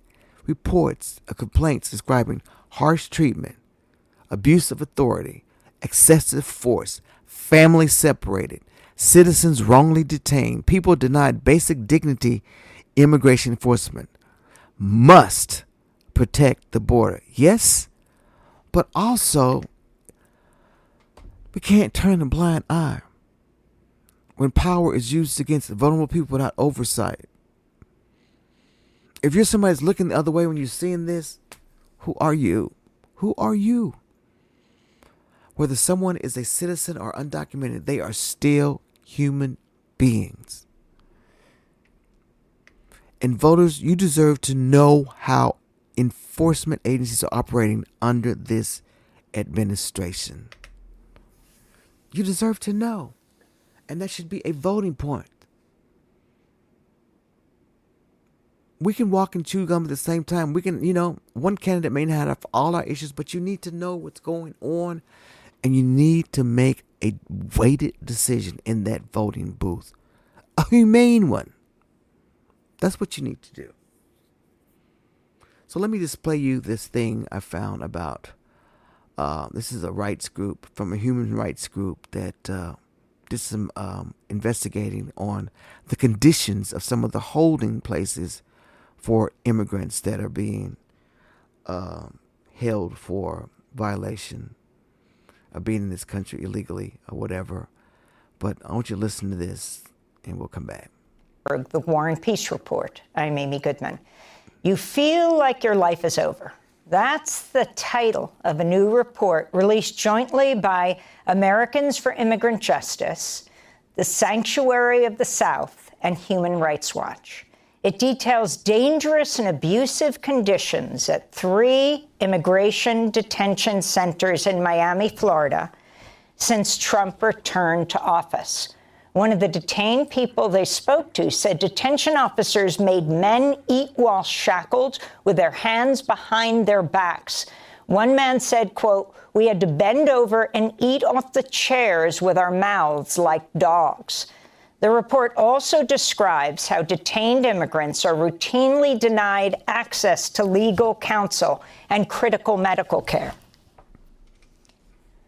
reports of complaints describing harsh treatment, abuse of authority, excessive force, families separated, citizens wrongly detained, people denied basic dignity. Immigration enforcement must protect the border. Yes, but also we can't turn a blind eye when power is used against vulnerable people without oversight. If you're somebody that's looking the other way when you're seeing this, who are you? Who are you? Whether someone is a citizen or undocumented, they are still human beings. And voters, you deserve to know how enforcement agencies are operating under this administration. You deserve to know. And that should be a voting point. We can walk and chew gum at the same time. We can, one candidate may not have all our issues, but you need to know what's going on. And you need to make a weighted decision in that voting booth. A humane one. That's what you need to do. So let me just play you this thing I found about, this is a rights group from a human rights group that did some investigating on the conditions of some of the holding places for immigrants that are being held for violation of being in this country illegally or whatever. But I want you to listen to this and we'll come back. The War and Peace Report. I'm Amy Goodman. You feel like your life is over. That's the title of a new report released jointly by Americans for Immigrant Justice, the Sanctuary of the South, and Human Rights Watch. It details dangerous and abusive conditions at 3 immigration detention centers in Miami, Florida, since Trump returned to office. One of the detained people they spoke to said detention officers made men eat while shackled with their hands behind their backs. One man said, quote, "We had to bend over and eat off the chairs with our mouths like dogs." The report also describes how detained immigrants are routinely denied access to legal counsel and critical medical care.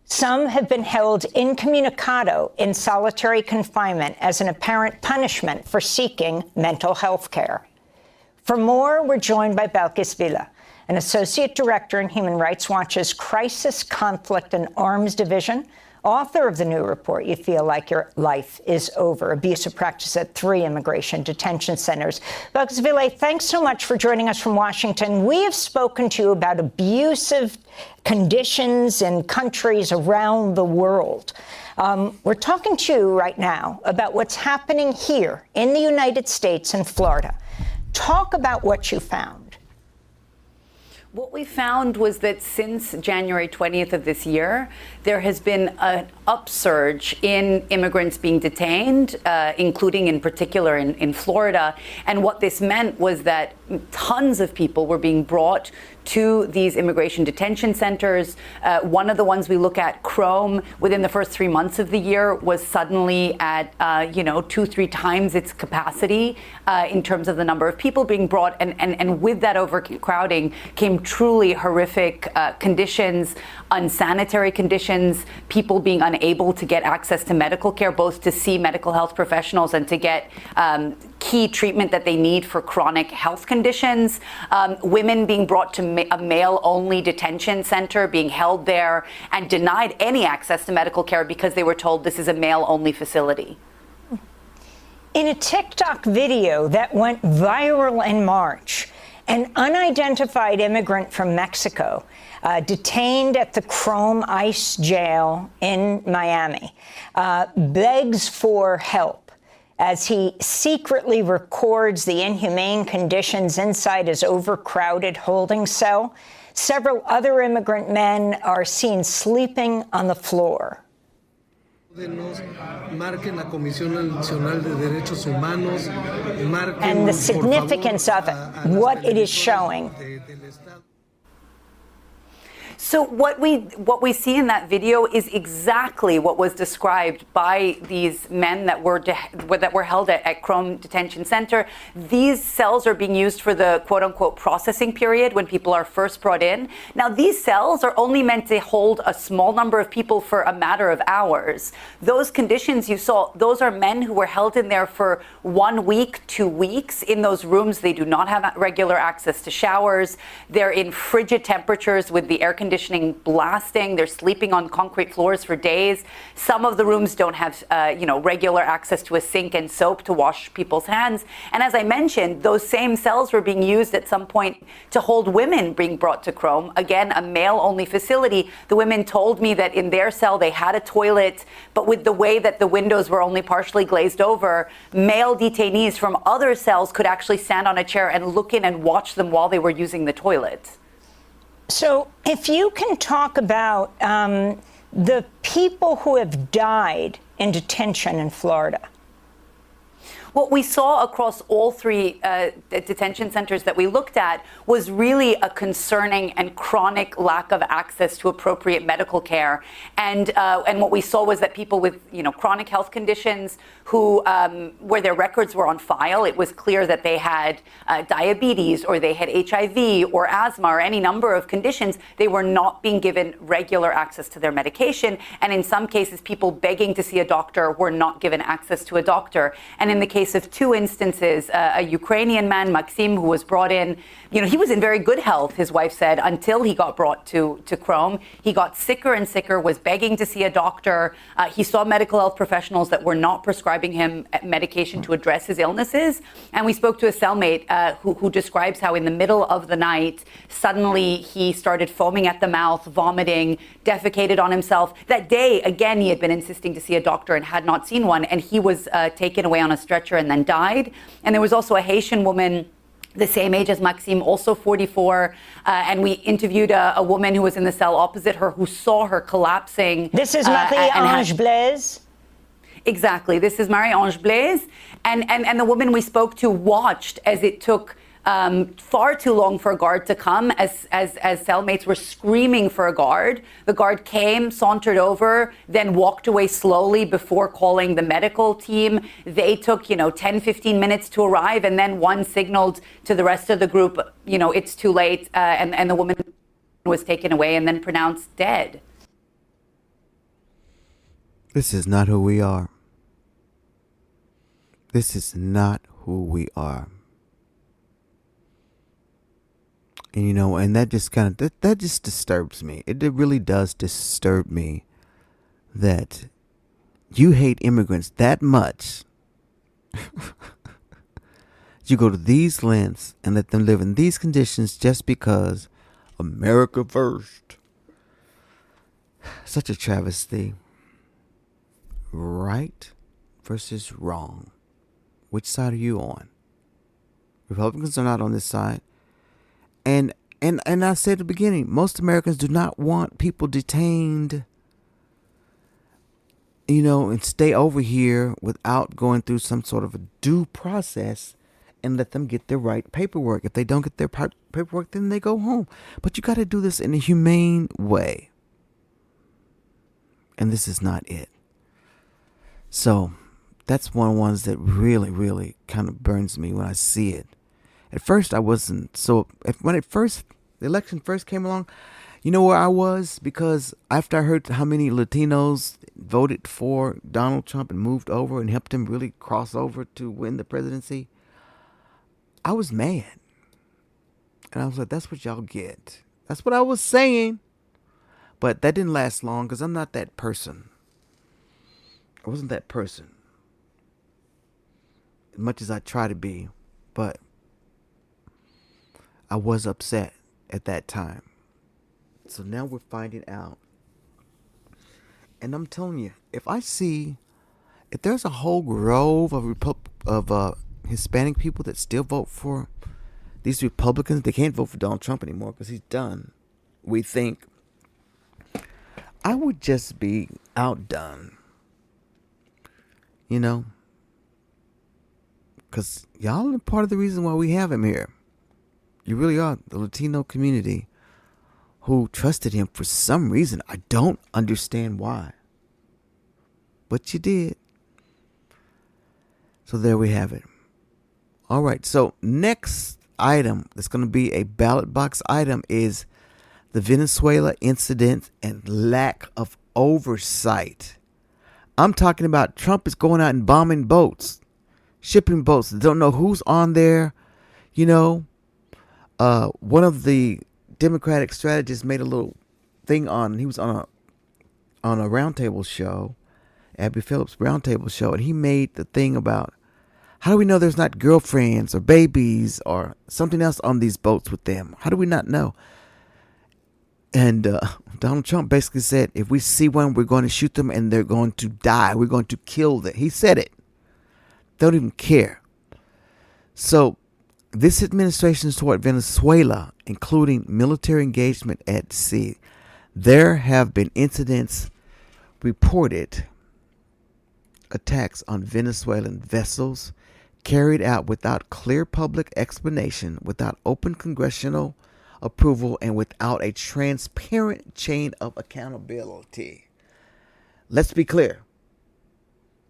Some have been held incommunicado in solitary confinement as an apparent punishment for seeking mental health care. For more, we're joined by Belkis Villa, an associate director in Human Rights Watch's Crisis, Conflict, and Arms Division, author of the new report, You Feel Like Your Life is Over, Abusive Practice at 3 Immigration Detention Centers. Belkis Villa, thanks so much for joining us from Washington. We have spoken to you about abusive conditions in countries around the world. We're talking to you right now about what's happening here in the United States and Florida. Talk about what you found. What we found was that since January 20th of this year, there has been an upsurge in immigrants being detained, including in particular in Florida. And what this meant was that tons of people were being brought to these immigration detention centers. One of the ones we look at, Chrome, within the first 3 months of the year was suddenly at, 2-3 times its capacity in terms of the number of people being brought. And with that overcrowding came truly horrific conditions, unsanitary conditions, people being unable to get access to medical care, both to see medical health professionals and to get key treatment that they need for chronic health conditions, women being brought to a male-only detention center, being held there and denied any access to medical care because they were told this is a male-only facility. In a TikTok video that went viral in March, an unidentified immigrant from Mexico, detained at the Chrome ICE jail in Miami, begs for help as he secretly records the inhumane conditions inside his overcrowded holding cell. Several other immigrant men are seen sleeping on the floor. And the significance of it, what it is showing. So what we see in that video is exactly what was described by these men that were held at Chrome Detention Center. These cells are being used for the quote-unquote processing period when people are first brought in. Now, these cells are only meant to hold a small number of people for a matter of hours. Those conditions you saw, those are men who were held in there for 1 week, 2 weeks. In those rooms, they do not have regular access to showers. They're in frigid temperatures with the air conditioning blasting. They're sleeping on concrete floors for days. Some of the rooms don't have, regular access to a sink and soap to wash people's hands. And as I mentioned, those same cells were being used at some point to hold women being brought to Chrome. Again, a male-only facility. The women told me that in their cell they had a toilet, but with the way that the windows were only partially glazed over, male detainees from other cells could actually stand on a chair and look in and watch them while they were using the toilet. So if you can talk about the people who have died in detention in Florida. What we saw across all three detention centers that we looked at was really a concerning and chronic lack of access to appropriate medical care. And what we saw was that people with, chronic health conditions who, where their records were on file, it was clear that they had diabetes or they had HIV or asthma or any number of conditions. They were not being given regular access to their medication. And in some cases, people begging to see a doctor were not given access to a doctor. And in the case of two instances, a Ukrainian man, Maxim, who was brought in, he was in very good health, his wife said, until he got brought to Chrome. He got sicker and sicker, was begging to see a doctor. He saw medical health professionals that were not prescribing him medication to address his illnesses. And we spoke to a cellmate who describes how in the middle of the night, suddenly he started foaming at the mouth, vomiting, defecated on himself. That day, again, he had been insisting to see a doctor and had not seen one. And he was taken away on a stretcher and then died. And there was also a Haitian woman the same age as Maxime, also 44. And we interviewed a woman who was in the cell opposite her who saw her collapsing. This is Marie-Ange Blaise? Exactly. This is Marie-Ange Blaise. And the woman we spoke to watched as it took far too long for a guard to come as cellmates were screaming for a guard. The guard came, sauntered over, then walked away slowly before calling the medical team. They took, 10, 15 minutes to arrive, and then one signaled to the rest of the group, it's too late, and the woman was taken away and then pronounced dead. This is not who we are. This is not who we are. And, and that just that just disturbs me. It really does disturb me that you hate immigrants that much. You go to these lengths and let them live in these conditions just because America first. Such a travesty. Right versus wrong. Which side are you on? Republicans are not on this side. And I said at the beginning, most Americans do not want people detained, and stay over here without going through some sort of a due process and let them get their right paperwork. If they don't get their paperwork, then they go home. But you got to do this in a humane way. And this is not it. So that's one of the ones that really, really kind of burns me when I see it. At first, I wasn't so. When the election first came along, you know where I was? Because after I heard how many Latinos voted for Donald Trump and moved over and helped him really cross over to win the presidency, I was mad. And I was like, that's what y'all get. That's what I was saying. But that didn't last long because I'm not that person. I wasn't that person. As much as I try to be. But I was upset at that time. So now we're finding out. And I'm telling you, if there's a whole grove of Hispanic people that still vote for these Republicans, they can't vote for Donald Trump anymore because he's done. We think I would just be outdone. Because y'all are part of the reason why we have him here. You really are, the Latino community who trusted him for some reason. I don't understand why. But you did. So there we have it. All right. So next item that's going to be a ballot box item is the Venezuela incident and lack of oversight. I'm talking about Trump is going out and bombing boats, shipping boats. Don't know who's on there, One of the Democratic strategists made a little thing on. He was on a roundtable show, Abby Phillips' roundtable show, and he made the thing about how do we know there's not girlfriends or babies or something else on these boats with them? How do we not know? And Donald Trump basically said, if we see one, we're going to shoot them and they're going to die. We're going to kill them. He said it. They don't even care. So this administration toward Venezuela, including military engagement at sea, there have been incidents reported, attacks on Venezuelan vessels carried out without clear public explanation, without open congressional approval, and without a transparent chain of accountability. Let's be clear.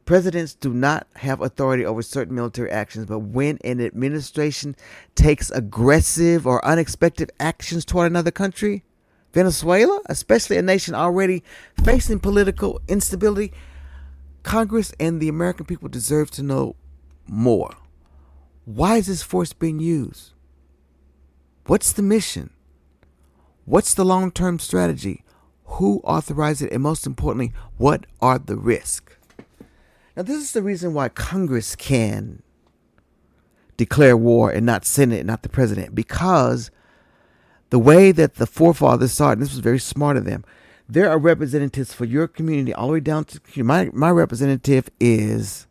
Presidents do not have authority over certain military actions, but when an administration takes aggressive or unexpected actions toward another country, Venezuela, especially a nation already facing political instability, Congress and the American people deserve to know more. Why is this force being used? What's the mission? What's the long-term strategy? Who authorized it? And most importantly, what are the risks? Now, this is the reason why Congress can declare war and not Senate, not the president, because the way that the forefathers saw it, and this was very smart of them, there are representatives for your community all the way down to my representative is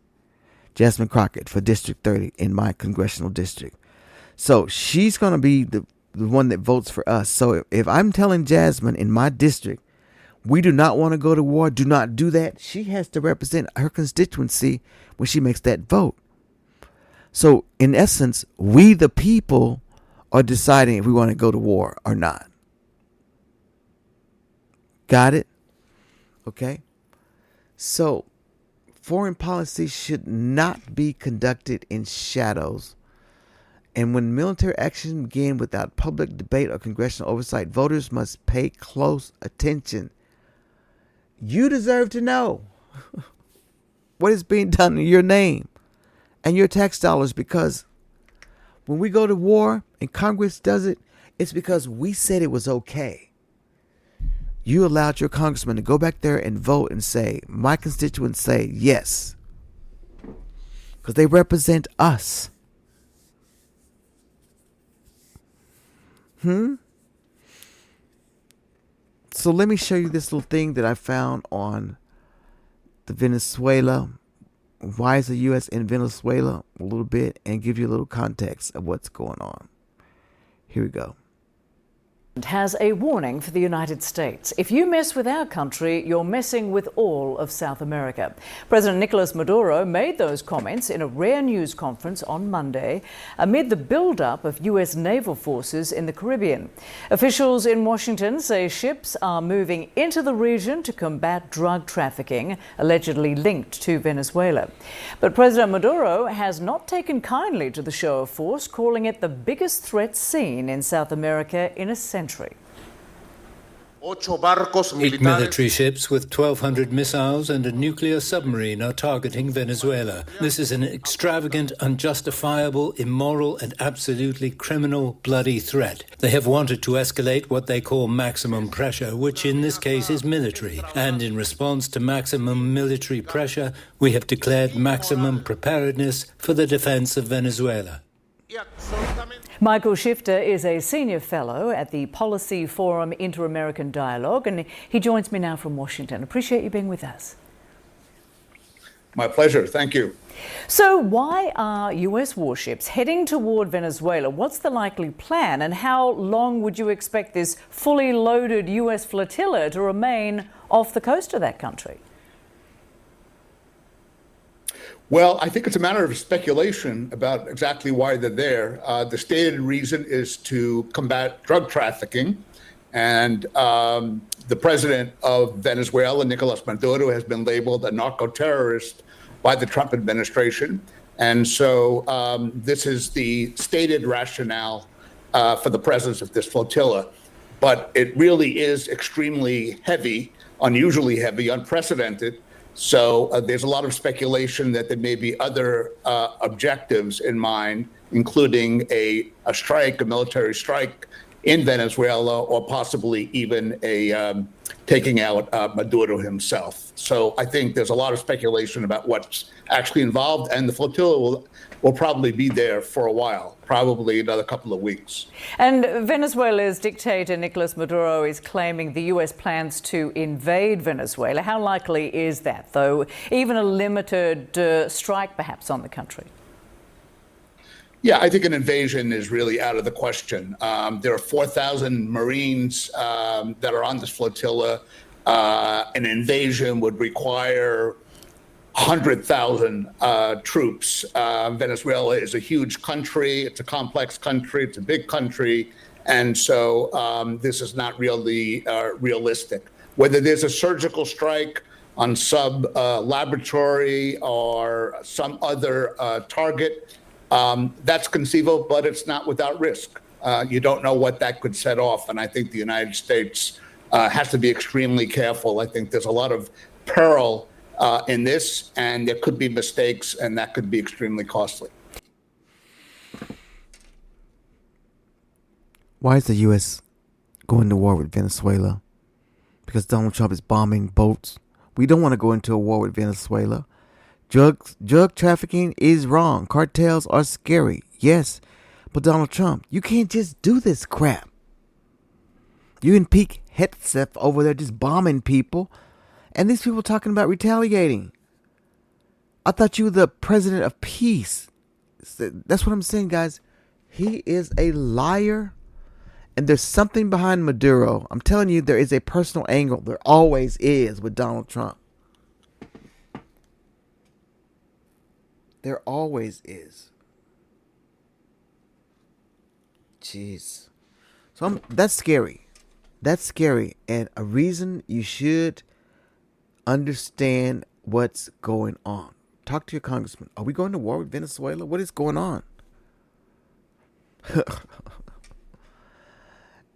Jasmine Crockett for District 30 in my congressional district. So she's going to be the one that votes for us. So if I'm telling Jasmine in my district, we do not want to go to war, do not do that, she has to represent her constituency when she makes that vote. So in essence, we the people are deciding if we want to go to war or not. Got it? Okay. So foreign policy should not be conducted in shadows. And when military action begin without public debate or congressional oversight, voters must pay close attention. You deserve to know what is being done in your name and your tax dollars, because when we go to war and Congress does it, it's because we said it was okay. You allowed your congressman to go back there and vote and say, my constituents say yes, because they represent us. So let me show you this little thing that I found on the Venezuela. Why is the U.S. in Venezuela? A little bit, and give you a little context of what's going on. Here we go. Has a warning for the United States. If you mess with our country, you're messing with all of South America. President Nicolas Maduro made those comments in a rare news conference on Monday amid the buildup of U.S. naval forces in the Caribbean. Officials in Washington say ships are moving into the region to combat drug trafficking, allegedly linked to Venezuela. But President Maduro has not taken kindly to the show of force, calling it the biggest threat seen in South America in a century. 8 military ships with 1,200 missiles and a nuclear submarine are targeting Venezuela. This is an extravagant, unjustifiable, immoral, and absolutely criminal, bloody threat. They have wanted to escalate what they call maximum pressure, which in this case is military. And in response to maximum military pressure, we have declared maximum preparedness for the defense of Venezuela. Michael Shifter is a senior fellow at the Policy Forum Inter-American Dialogue, and he joins me now from Washington. Appreciate you being with us. My pleasure. Thank you. So why are U.S. warships heading toward Venezuela? What's the likely plan, and how long would you expect this fully loaded U.S. flotilla to remain off the coast of that country? Well, I think it's a matter of speculation about exactly why they're there. The stated reason is to combat drug trafficking. And the president of Venezuela, Nicolas Maduro, has been labeled a narco-terrorist by the Trump administration. And so this is the stated rationale for the presence of this flotilla. But it really is extremely heavy, unusually heavy, unprecedented. So there's a lot of speculation that there may be other objectives in mind, including a strike, a military strike in Venezuela, or possibly even taking out Maduro himself. So I think there's a lot of speculation about what's actually involved, and the flotilla will probably be there for a while, probably another couple of weeks. And Venezuela's dictator Nicolas Maduro is claiming the U.S. plans to invade Venezuela. How likely is that, though? Even a limited strike, perhaps, on the country? Yeah, I think an invasion is really out of the question. There are 4,000 Marines that are on this flotilla. An invasion would require 100,000 troops. Venezuela is a huge country. It's a complex country. It's a big country. And so this is not really realistic. Whether there's a surgical strike on some laboratory or some other target, that's conceivable, but it's not without risk. You don't know what that could set off. And I think the United States has to be extremely careful. I think there's a lot of peril in this, and there could be mistakes, and that could be extremely costly. Why is the U.S. going to war with Venezuela? Because Donald Trump is bombing boats. We don't want to go into a war with Venezuela. Drug trafficking is wrong. Cartels are scary. Yes. But Donald Trump, you can't just do this crap. You and Pete Hegseth over there just bombing people. And these people talking about retaliating. I thought you were the president of peace. That's what I'm saying, guys. He is a liar. And there's something behind Maduro. I'm telling you, there is a personal angle. There always is with Donald Trump. There always is. Jeez. So that's scary. That's scary. And a reason you should understand what's going on. Talk to your congressman. Are we going to war with Venezuela? What is going on?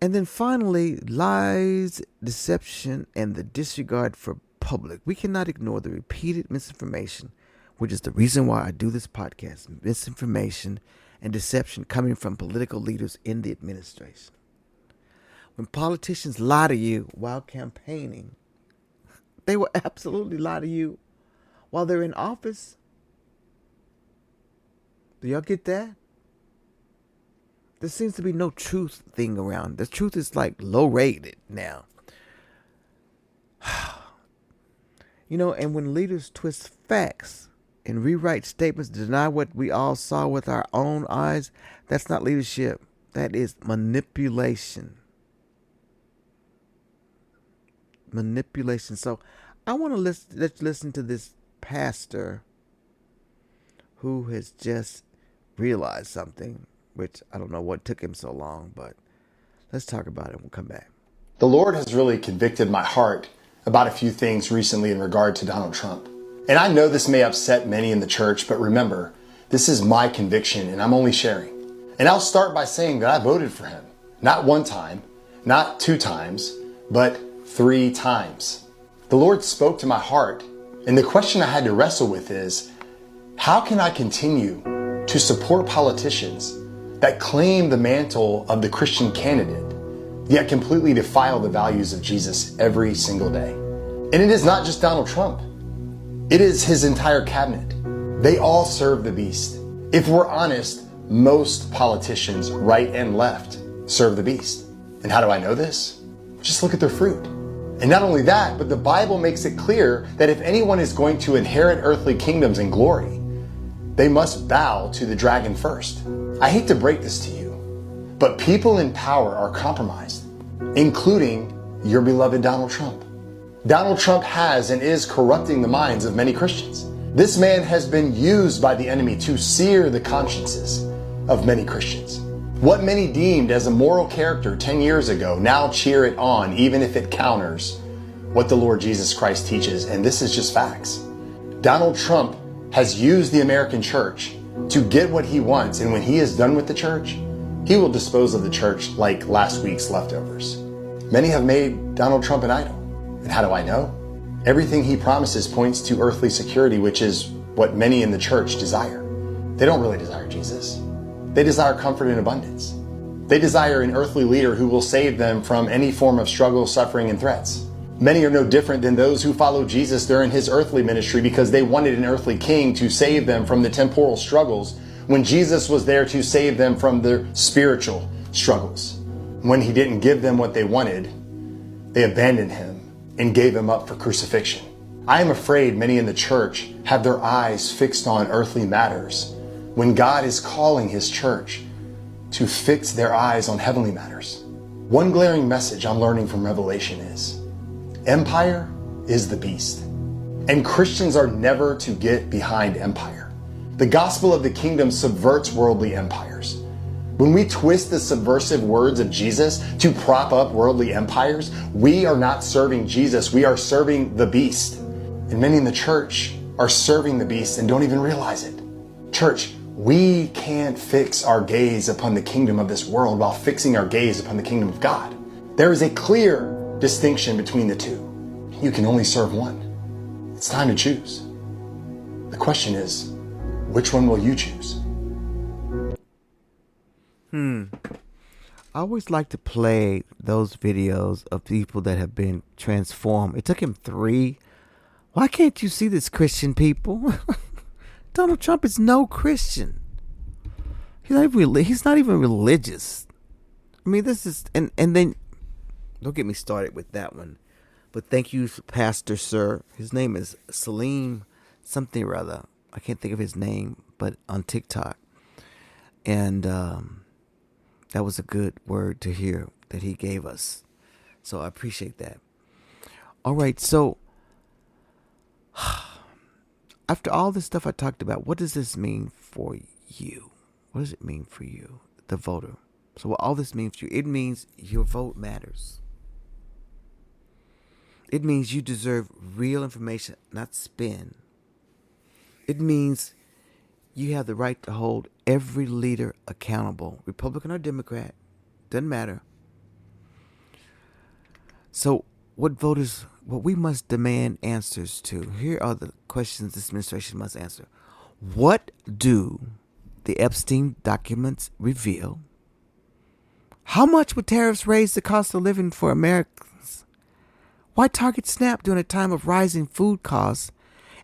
And then finally, lies, deception, and the disregard for public. We cannot ignore the repeated misinformation, which is the reason why I do this podcast. Misinformation and deception coming from political leaders in the administration. When politicians lie to you while campaigning, they will absolutely lie to you while they're in office. Do y'all get that? There seems to be no truth thing around. The truth is like low rated now. You know, and when leaders twist facts and rewrite statements to deny what we all saw with our own eyes, that's not leadership. That is manipulation. Manipulation. So I want to let's listen to this pastor who has just realized something, which I don't know what took him so long, but let's talk about it. We'll come back. The Lord has really convicted my heart about a few things recently in regard to Donald Trump. And I know this may upset many in the church, but remember, this is my conviction and I'm only sharing. And I'll start by saying that I voted for him. Not one time, not 2 times, but 3 times. The Lord spoke to my heart, and the question I had to wrestle with is, how can I continue to support politicians that claim the mantle of the Christian candidate, yet completely defile the values of Jesus every single day? And it is not just Donald Trump. It is his entire cabinet. They all serve the beast. If we're honest, most politicians, right and left, serve the beast. And how do I know this? Just look at their fruit. And not only that, but the Bible makes it clear that if anyone is going to inherit earthly kingdoms and glory, they must bow to the dragon first. I hate to break this to you, but people in power are compromised, including your beloved Donald Trump. Donald Trump has and is corrupting the minds of many Christians. This man has been used by the enemy to sear the consciences of many Christians. What many deemed as a moral character 10 years ago now cheer it on, even if it counters what the Lord Jesus Christ teaches. And this is just facts. Donald Trump has used the American church to get what he wants. And when he is done with the church, he will dispose of the church like last week's leftovers. Many have made Donald Trump an idol. And how do I know? Everything he promises points to earthly security, which is what many in the church desire. They don't really desire Jesus. They desire comfort and abundance. They desire an earthly leader who will save them from any form of struggle, suffering, and threats. Many are no different than those who followed Jesus during his earthly ministry because they wanted an earthly king to save them from the temporal struggles when Jesus was there to save them from their spiritual struggles. When he didn't give them what they wanted, they abandoned him and gave him up for crucifixion. I am afraid many in the church have their eyes fixed on earthly matters when God is calling his church to fix their eyes on heavenly matters. One glaring message I'm learning from Revelation is, empire is the beast, and Christians are never to get behind empire. The gospel of the kingdom subverts worldly empires. When we twist the subversive words of Jesus to prop up worldly empires, we are not serving Jesus, we are serving the beast. And many in the church are serving the beast and don't even realize it. Church, we can't fix our gaze upon the kingdom of this world while fixing our gaze upon the kingdom of God. There is a clear distinction between the two. You can only serve one. It's time to choose. The question is, which one will you choose? I always like to play those videos of people that have been transformed. It took him 3. Why can't you see this, Christian people? Donald Trump is no Christian. He's not even religious. I mean, this is, and then, don't get me started with that one. But thank you, Pastor Sir. His name is Salim something or other. I can't think of his name, but on TikTok. And that was a good word to hear that he gave us. So I appreciate that. All right, so after all this stuff I talked about, what does this mean for you? What does it mean for you, the voter? So what all this means for you, it means your vote matters. It means you deserve real information, not spin. It means you have the right to hold every leader accountable, Republican or Democrat, doesn't matter. So what we must demand answers to. Here are the questions this administration must answer. What do the Epstein documents reveal? How much would tariffs raise the cost of living for Americans? Why target SNAP during a time of rising food costs?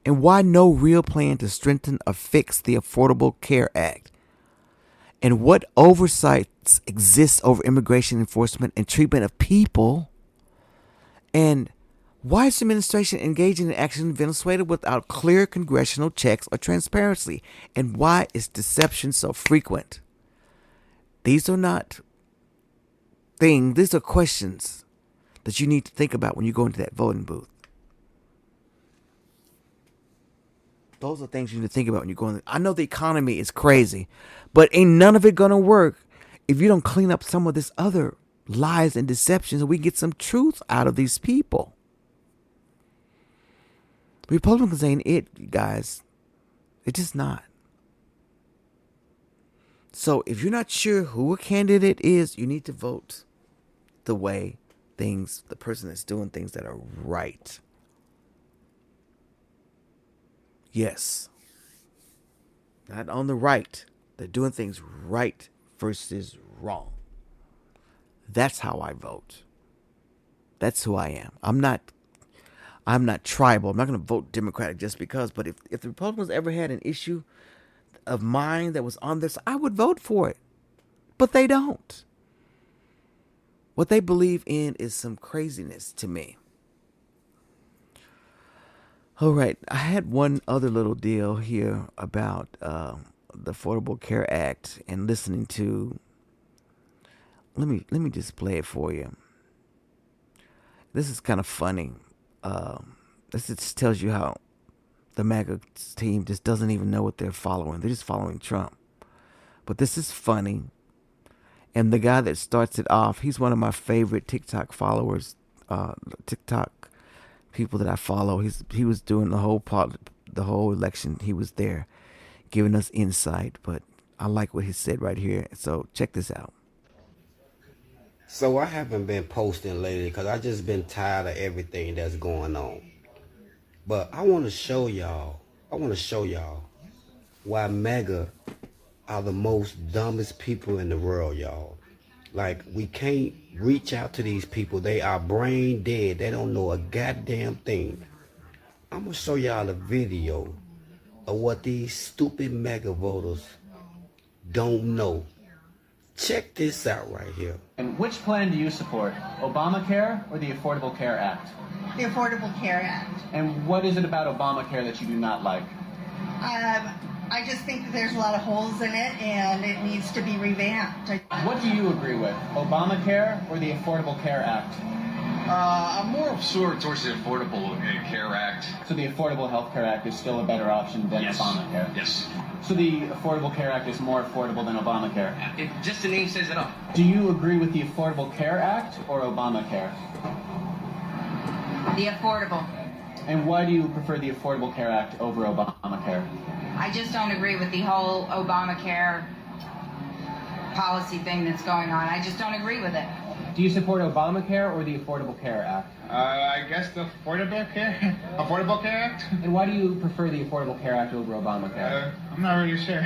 And why no real plan to strengthen or fix the Affordable Care Act? And what oversights exist over immigration enforcement and treatment of people? And why is the administration engaging in action in Venezuela without clear congressional checks or transparency? And why is deception so frequent? These are not things, these are questions that you need to think about when you go into that voting booth. Those are things you need to think about when you go in. I know the economy is crazy, but ain't none of it going to work if you don't clean up some of this other lies and deceptions and we get some truth out of these people. Republicans ain't it, guys. It's just not. So if you're not sure who a candidate is, you need to vote the way the person that's doing things that are right. Yes. Not on the right. They're doing things right versus wrong. That's how I vote. That's who I am. I'm not tribal. I'm not going to vote Democratic just because. But if the Republicans ever had an issue of mine that was on this, I would vote for it. But they don't. What they believe in is some craziness to me. All right, I had one other little deal here about the Affordable Care Act and listening to. Let me just play it for you. This is kind of funny. This just tells you how the MAGA team just doesn't even know what they're following. They're just following Trump. But this is funny. And the guy that starts it off, he's one of my favorite TikTok followers, TikTok people that I follow. He was doing the whole election. He was there giving us insight, but I like what he said right here. So check this out. So I haven't been posting lately because I just been tired of everything that's going on. But I want to show y'all why MAGA are the most dumbest people in the world, y'all. Like, we can't reach out to these people. They are brain dead. They don't know a goddamn thing. I'm going to show y'all a video of what these stupid mega voters don't know. Check this out right here. And which plan do you support, Obamacare or the Affordable Care Act? The Affordable Care Act. And what is it about Obamacare that you do not like? I just think that there's a lot of holes in it and it needs to be revamped. What do you agree with, Obamacare or the Affordable Care Act? I'm more towards the Affordable Care Act. So the Affordable Health Care Act is still a better option than Obamacare? Yes. So the Affordable Care Act is more affordable than Obamacare? Just the name says it all. Do you agree with the Affordable Care Act or Obamacare? The affordable. And why do you prefer the Affordable Care Act over Obamacare? I just don't agree with the whole Obamacare policy thing that's going on. I just don't agree with it. Do you support Obamacare or the Affordable Care Act? I guess the Affordable Care Act? And why do you prefer the Affordable Care Act over Obamacare? I'm not really sure.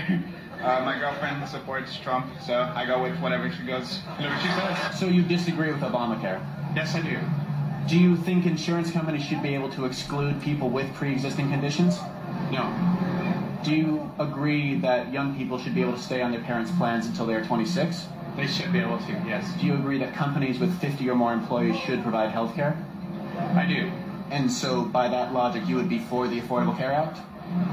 My girlfriend supports Trump, so I go with whatever she says. So you disagree with Obamacare? Yes, I do. Do you think insurance companies should be able to exclude people with pre-existing conditions? No. Do you agree that young people should be able to stay on their parents' plans until they are 26? They should be able to, yes. Do you agree that companies with 50 or more employees should provide health care? I do. And so, by that logic, you would be for the Affordable Care Act?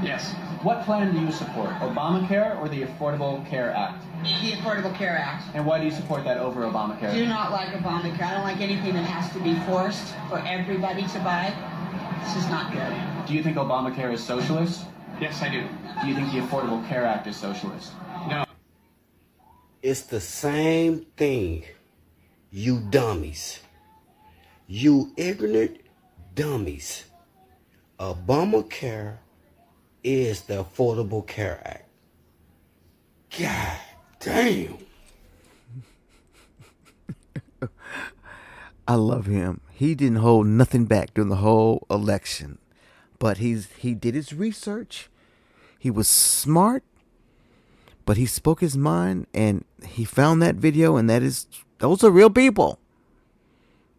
Yes. What plan do you support, Obamacare or the Affordable Care Act? The Affordable Care Act. And why do you support that over Obamacare? I do not like Obamacare. I don't like anything that has to be forced for everybody to buy. This is not good. Do you think Obamacare is socialist? Yes, I do. Do you think the Affordable Care Act is socialist? No. It's the same thing, you dummies. You ignorant dummies. Obamacare is the Affordable Care Act. God damn. I love him. He didn't hold nothing back during the whole election. But he did his research. He was smart. But he spoke his mind, and he found that video, and those are real people.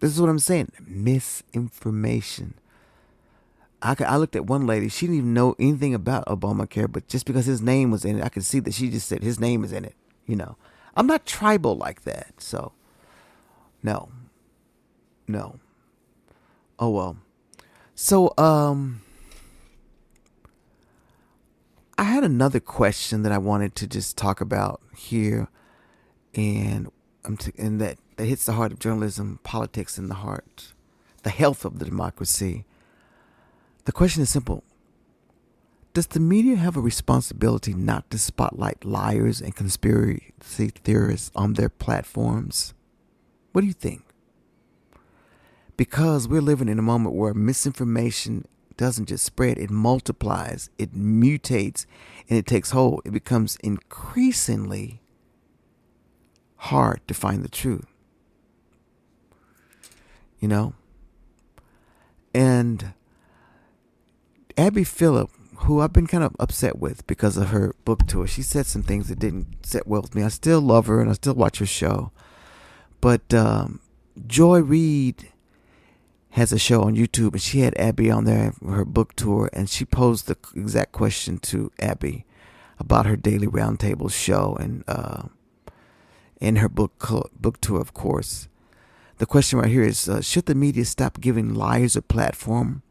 This is what I'm saying. Misinformation. I looked at one lady. She didn't even know anything about Obamacare, but just because his name was in it, I could see that she just said his name is in it. You know, I'm not tribal like that. So, no. Oh, well. So, I had another question that I wanted to just talk about here, and that hits the heart of journalism, politics, and the health of the democracy. The question is simple. Does the media have a responsibility not to spotlight liars and conspiracy theorists on their platforms? What do you think? Because we're living in a moment where misinformation doesn't just spread, it multiplies, it mutates, and it takes hold. It becomes increasingly hard to find the truth. You know? And Abby Phillip, who I've been kind of upset with because of her book tour, she said some things that didn't sit well with me. I still love her and I still watch her show. But Joy Reid has a show on YouTube, and she had Abby on there for her book tour, and she posed the exact question to Abby about her daily roundtable show and in her book tour, of course. The question right here is, should the media stop giving liars a platform?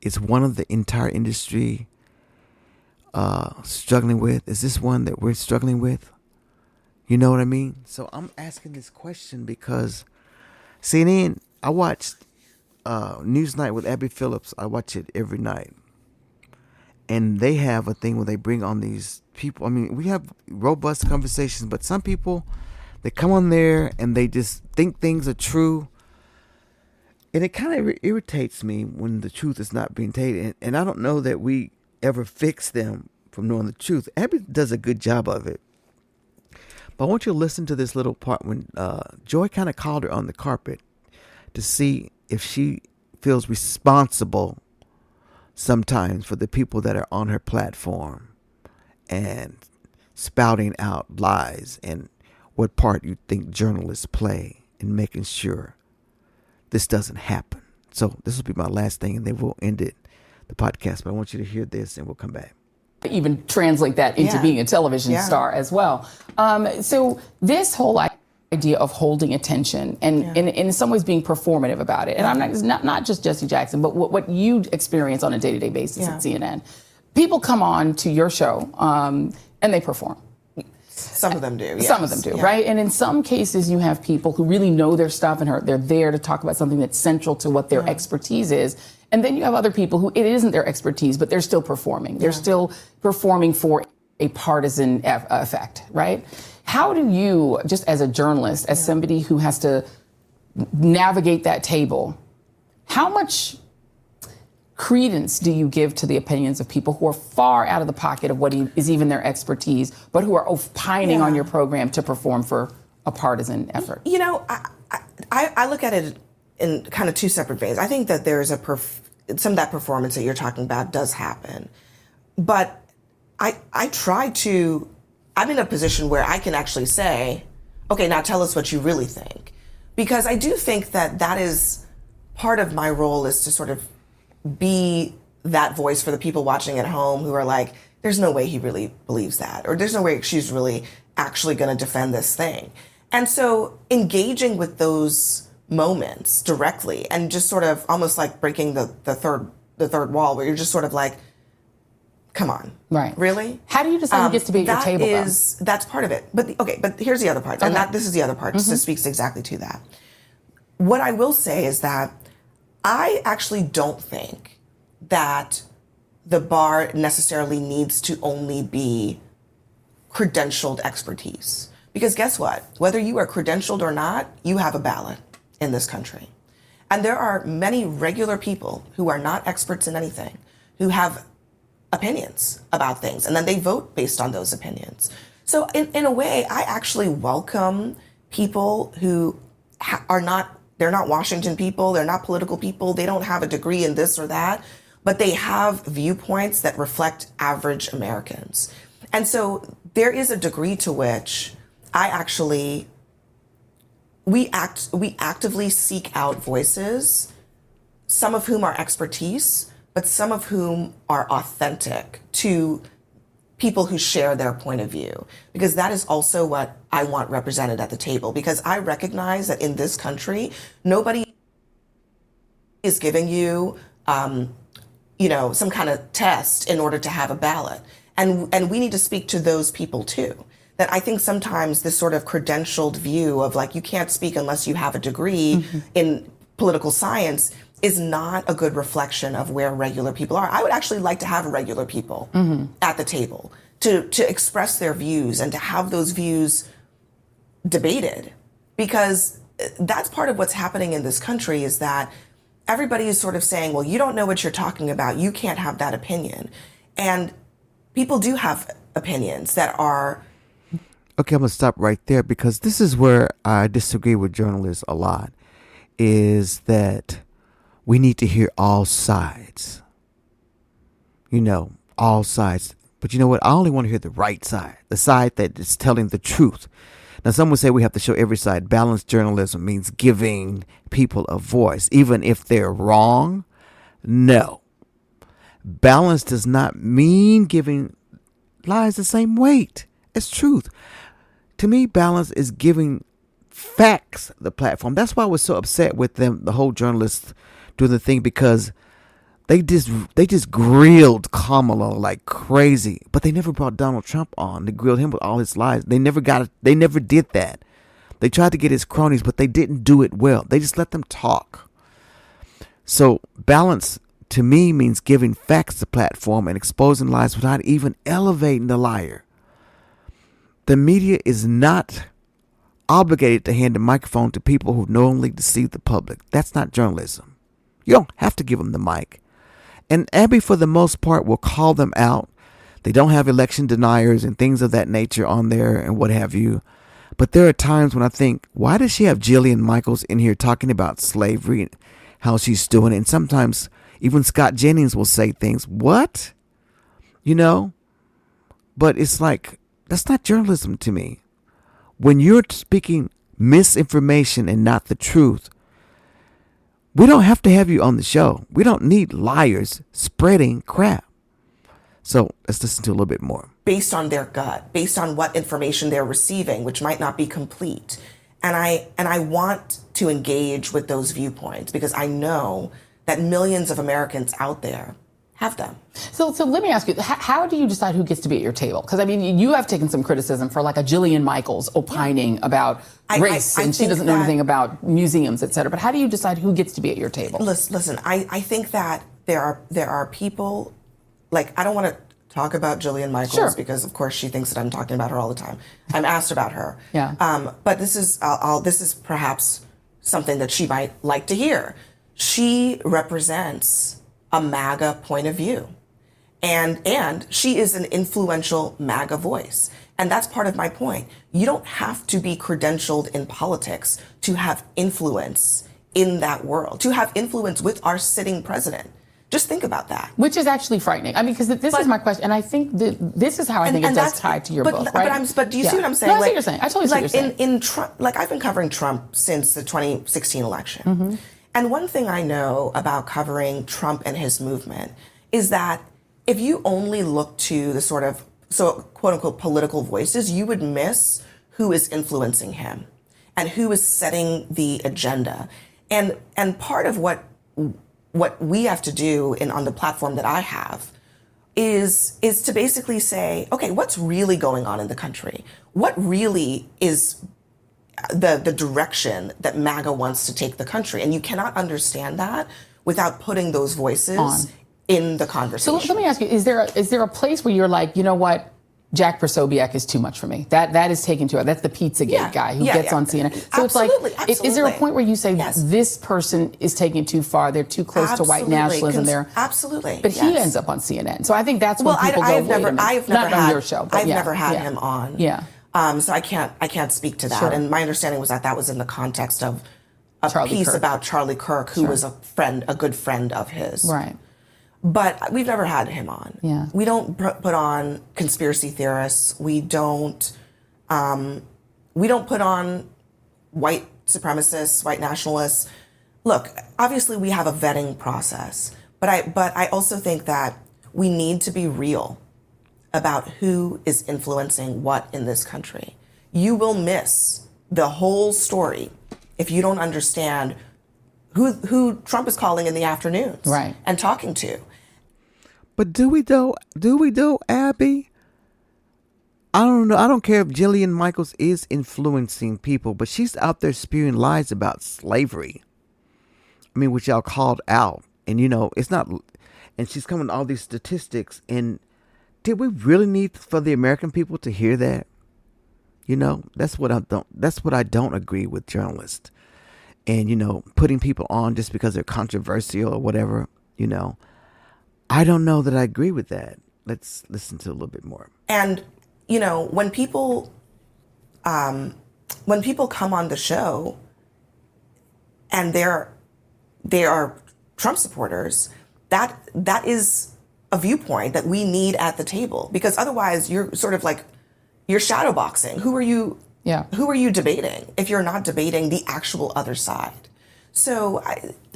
Is one of the entire industry struggling with? Is this one that we're struggling with? You know what I mean? So I'm asking this question because CNN, I watched Newsnight with Abby Phillips. I watch it every night. And they have a thing where they bring on these people. I mean, we have robust conversations, but some people, they come on there and they just think things are true. And it kind of irritates me when the truth is not being taken. And I don't know that we ever fix them from knowing the truth. Abby does a good job of it. But I want you to listen to this little part when Joy kind of called her on the carpet to see if she feels responsible sometimes for the people that are on her platform and spouting out lies and what part you think journalists play in making sure this doesn't happen. So this will be my last thing, and then we'll end it, the podcast. But I want you to hear this, and we'll come back. Even translate that into being a television star as well. So this whole idea of holding attention and in some ways being performative about it. And I'm not just Jesse Jackson, but what you experience on a day-to-day basis at CNN. People come on to your show and they perform. Some of them do. Yes. Some of them do, right? And in some cases, you have people who really know their stuff and they're there to talk about something that's central to what their expertise is. And then you have other people who it isn't their expertise, but they're still performing. They're still performing for a partisan effect, right? How do you, just as a journalist, as somebody who has to navigate that table, how much credence do you give to the opinions of people who are far out of the pocket of what is even their expertise, but who are opining on your program to perform for a partisan effort? You know, I look at it in kind of two separate ways. I think that there's some of that performance that you're talking about does happen. But I try to, I'm in a position where I can actually say, okay, now tell us what you really think. Because I do think that that is part of my role, is to sort of be that voice for the people watching at home who are like, there's no way he really believes that, or there's no way she's really actually going to defend this thing. And so engaging with those moments directly and just sort of almost like breaking the third wall, where you're just sort of like, come on. Right. Really? How do you decide who gets to be at your table, though? That's part of it. But here's the other part. Okay. And this is the other part. This speaks exactly to that. What I will say is that I actually don't think that the bar necessarily needs to only be credentialed expertise. Because guess what? Whether you are credentialed or not, you have a ballot in this country. And there are many regular people who are not experts in anything, who have opinions about things, and then they vote based on those opinions. So in a way, I actually welcome people who are not, they're not Washington people, they're not political people, they don't have a degree in this or that, but they have viewpoints that reflect average Americans. And so there is a degree to which I actually, we actively seek out voices, some of whom are expertise, but some of whom are authentic to people who share their point of view. Because that is also what I want represented at the table. Because I recognize that in this country, nobody is giving you, some kind of test in order to have a ballot. And we need to speak to those people too. That I think sometimes this sort of credentialed view of like, you can't speak unless you have a degree in political science is not a good reflection of where regular people are. I would actually like to have regular people at the table to express their views and to have those views debated. Because that's part of what's happening in this country, is that everybody is sort of saying, well, you don't know what you're talking about. You can't have that opinion. And people do have opinions that are... Okay, I'm going to stop right there, because this is where I disagree with journalists a lot, is that we need to hear all sides. All sides. But you know what? I only want to hear the right side, the side that is telling the truth. Now, some would say we have to show every side. Balanced journalism means giving people a voice, even if they're wrong. No. Balance does not mean giving lies the same weight as truth. To me, balance is giving facts the platform. That's why I was so upset with them, the whole journalists doing the thing, because they just grilled Kamala like crazy, but they never brought Donald Trump on. They grilled him with all his lies. They never did that. They tried to get his cronies, but they didn't do it well. They just let them talk. So balance to me means giving facts the platform and exposing lies without even elevating the liar. The media is not obligated to hand the microphone to people who knowingly deceive the public. That's not journalism. You don't have to give them the mic. And Abby, for the most part, will call them out. They don't have election deniers and things of that nature on there and what have you. But there are times when I think, why does she have Jillian Michaels in here talking about slavery and how she's doing it? And sometimes even Scott Jennings will say things, what? But it's like, that's not journalism to me. when you're speaking misinformation and not the truth, we don't have to have you on the show. We don't need liars spreading crap. So let's listen to a little bit more. Based on their gut, based on what information they're receiving, which might not be complete. And I want to engage with those viewpoints because I know that millions of Americans out there have them. So let me ask you, how do you decide who gets to be at your table? Because I mean, you have taken some criticism for like a Jillian Michaels opining about race, and she doesn't know anything about museums, et cetera. But how do you decide who gets to be at your table? Listen, I think that there are people, like, I don't want to talk about Jillian Michaels because of course she thinks that I'm talking about her all the time. I'm asked about her. Yeah. But this is perhaps something that she might like to hear. She represents a MAGA point of view. And she is an influential MAGA voice. And that's part of my point. You don't have to be credentialed in politics to have influence in that world, to have influence with our sitting president. Just think about that. Which is actually frightening. I mean, because this is my question, and I think this is how I think it does tie to your book, right? But do you see what I'm saying? No, I see what you're saying. I totally see what you're saying. In Trump, like, I've been covering Trump since the 2016 election. And one thing I know about covering Trump and his movement is that if you only look to the sort of, quote unquote, political voices, you would miss who is influencing him and who is setting the agenda. And part of what we have to do on the platform that I have is to basically say, okay, what's really going on in the country? What really is the direction that MAGA wants to take the country? And you cannot understand that without putting those voices in the conversation. So let me ask you, is there a place where you're like, you know what, Jack Posobiec is too much for me. That is taken too. That's the Pizzagate guy who gets on CNN. So it's like, is there a point where you say this person is taking it too far? They're too close to white nationalism. Absolutely. But he ends up on CNN. So I think that's when people go, wait a minute. I've never Not had on your show, but I've never had him on. Yeah. So I can't speak to that. And my understanding was that was in the context of a piece about Charlie Kirk, who was a good friend of his. Right. But we've never had him on. Yeah. We don't put on conspiracy theorists. We don't put on white supremacists, white nationalists. Look, obviously we have a vetting process, but I also think that we need to be real about who is influencing what in this country. You will miss the whole story if you don't understand who Trump is calling in the afternoons and talking to. But do we though, Abby? I don't know. I don't care if Jillian Michaels is influencing people, but she's out there spewing lies about slavery. I mean, which y'all called out. And, it's not... And she's coming with all these statistics. And did we really need for the American people to hear that? That's what I don't agree with journalists. And, putting people on just because they're controversial or whatever, I don't know that I agree with that. Let's listen to a little bit more. And, when people come on the show and they are Trump supporters, that is a viewpoint that we need at the table, because otherwise you're sort of like, you're shadowboxing. Who are you debating if you're not debating the actual other side? So,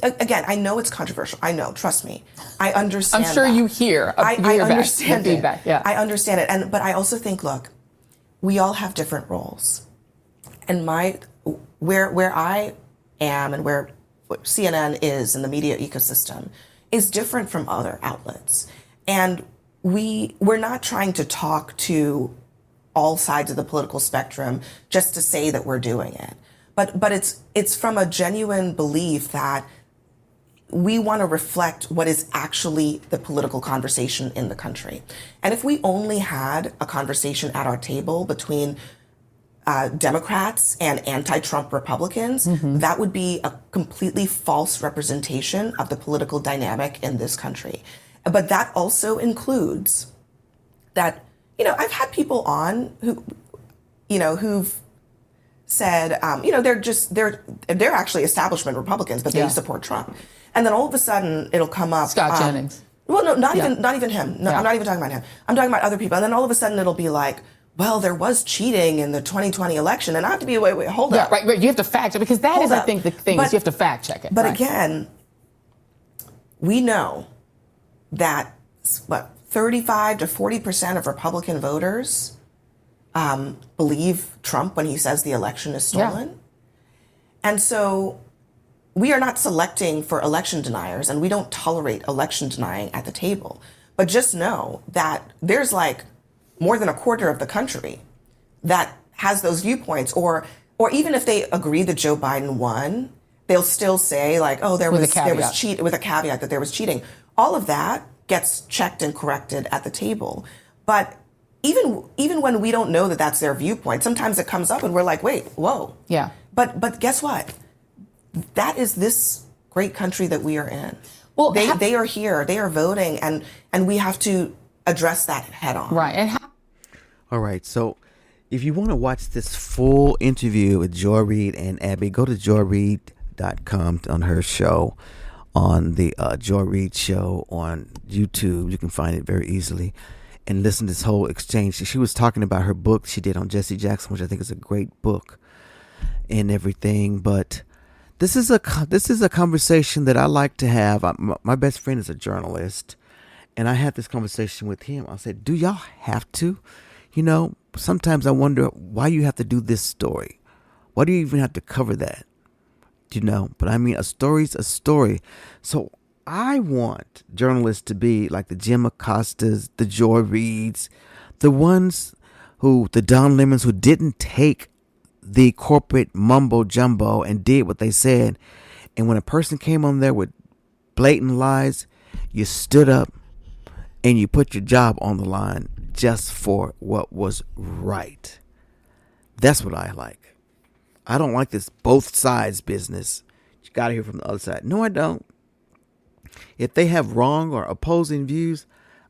I know it's controversial. I know, trust me. I understand. I'm sure you hear. I understand the feedback. Yeah. I understand it. But I also think, look, we all have different roles. And where I am and where CNN is in the media ecosystem is different from other outlets. And we're not trying to talk to all sides of the political spectrum just to say that we're doing it. But it's from a genuine belief that we want to reflect what is actually the political conversation in the country. And if we only had a conversation at our table between Democrats and anti-Trump Republicans, that would be a completely false representation of the political dynamic in this country. But that also includes that, I've had people on who've said, they're actually establishment Republicans, but they support Trump. And then all of a sudden it'll come up. Scott Jennings. Well, no, not even him. No, I'm not even talking about him. I'm talking about other people. And then all of a sudden it'll be like, well, there was cheating in the 2020 election. And I have to be, wait, hold up. Right. You have to fact check, because that is, I think, the thing is you have to fact check it. But right. again, we know that, 35 to 40% of Republican voters believe Trump when he says the election is stolen. Yeah. And so we are not selecting for election deniers, and we don't tolerate election denying at the table. But just know that there's like more than a quarter of the country that has those viewpoints, or even if they agree that Joe Biden won, they'll still say like, oh, there was cheat, with a caveat that there was cheating. All of that gets checked and corrected at the table. But even when we don't know that that's their viewpoint, sometimes it comes up and we're like, wait, whoa. Yeah. But guess what? That is this great country that we are in. Well, they are here, they are voting, and we have to address that head on. Right. And all right. So if you want to watch this full interview with Joy Reid and Abby, go to joyreid.com on her show, on the Joy Reid show on YouTube. You can find it very easily and listen to this whole exchange. She was talking about her book she did on Jesse Jackson, which I think is a great book and everything. But this is a conversation that I like to have. My best friend is a journalist, and I had this conversation with him. I said, do y'all have to? You know, sometimes I wonder why you have to do this story. Why do you even have to cover that? You know, but I mean, a story's a story. So I want journalists to be like the Jim Acostas, the Joy Reids, the ones the Don Lemons who didn't take the corporate mumbo jumbo and did what they said. And when a person came on there with blatant lies, you stood up and you put your job on the line just for what was right. That's what I like. I don't like this both sides business. You got to hear from the other side. No, I don't. If they have wrong or opposing views,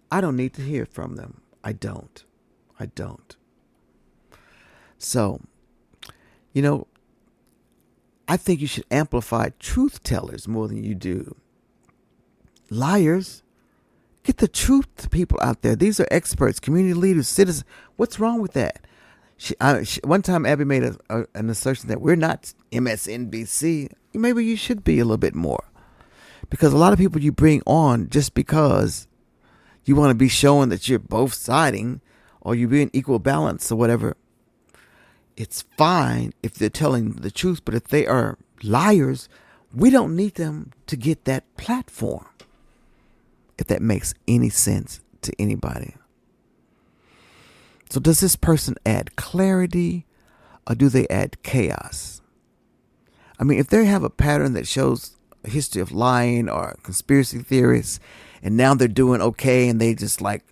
I don't need to hear from them. I don't. So, you know, I think you should amplify truth tellers more than you do liars. Get the truth to people out there. These are experts, community leaders, citizens. What's wrong with that? One time, Abby made an assertion that we're not MSNBC. Maybe you should be a little bit more. Because a lot of people you bring on just because you want to be showing that you're both siding or you're being equal balance or whatever. It's fine if they're telling the truth, but if they are liars, we don't need them to get that platform. If that makes any sense to anybody. So does this person add clarity or do they add chaos? I mean, if they have a pattern that shows a history of lying or conspiracy theorists and now they're doing okay and they just like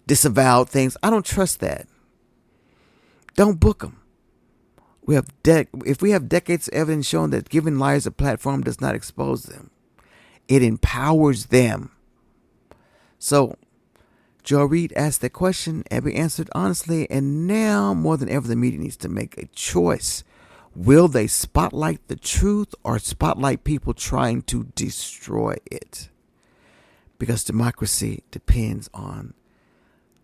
disavowed things, I don't trust that. Don't book them. If we have decades of evidence showing that giving liars a platform does not expose them, it empowers them. So, Joy Reid asked that question, Abby answered honestly, and now more than ever the media needs to make a choice. Will they spotlight the truth or spotlight people trying to destroy it? Because democracy depends on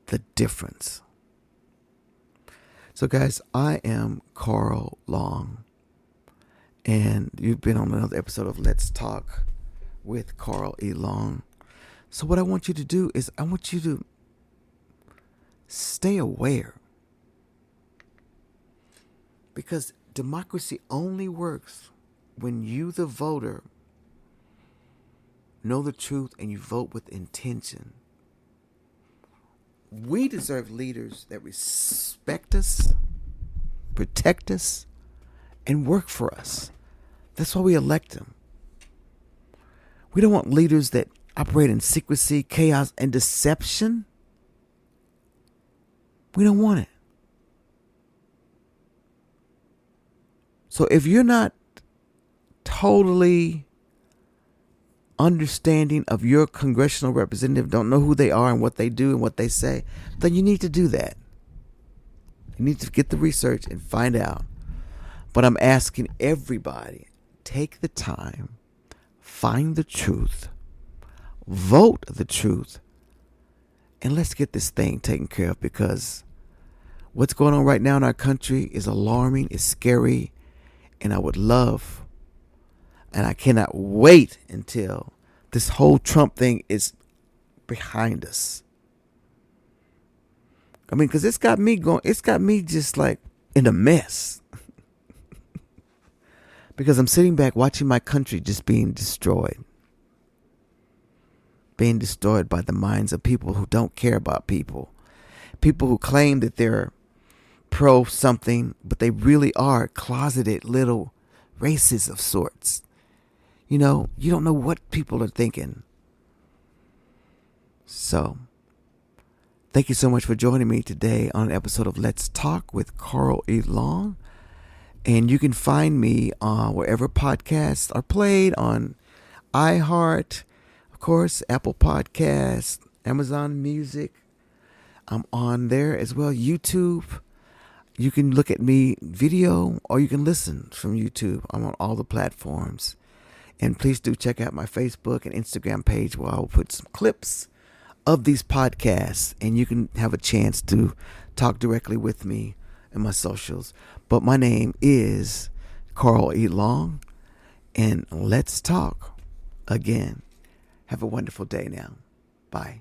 the difference. So guys, I am Carl Long, and you've been on another episode of Let's Talk with Carl E. Long. So what I want you to do is I want you to stay aware. Because democracy only works when you, the voter, know the truth and you vote with intention. We deserve leaders that respect us, protect us, and work for us. That's why we elect them. We don't want leaders that operate in secrecy, chaos, and deception. We don't want it. So if you're not totally understanding of your congressional representative, don't know who they are and what they do and what they say, then you need to do that. You need to get the research and find out. But I'm asking everybody, take the time, find the truth, vote the truth, and let's get this thing taken care of, because What's going on right now in our country is alarming, it's scary, and I would love, and I cannot wait until this whole Trump thing is behind us. I mean, because it's got me just like in a mess. Because I'm sitting back watching my country just being destroyed. Being destroyed by the minds of people who don't care about people. People who claim that they're pro something, but they really are closeted little racists of sorts. You know, you don't know what people are thinking. So, thank you so much for joining me today on an episode of Let's Talk with Carl E. Long. And you can find me wherever podcasts are played, on iHeart, of course, Apple Podcasts, Amazon Music. I'm on there as well, YouTube. You can look at me video or you can listen from YouTube. I'm on all the platforms. And please do check out my Facebook and Instagram page where I'll put some clips of these podcasts and you can have a chance to talk directly with me and my socials. But my name is Carl E. Long, and let's talk again. Have a wonderful day now. Bye.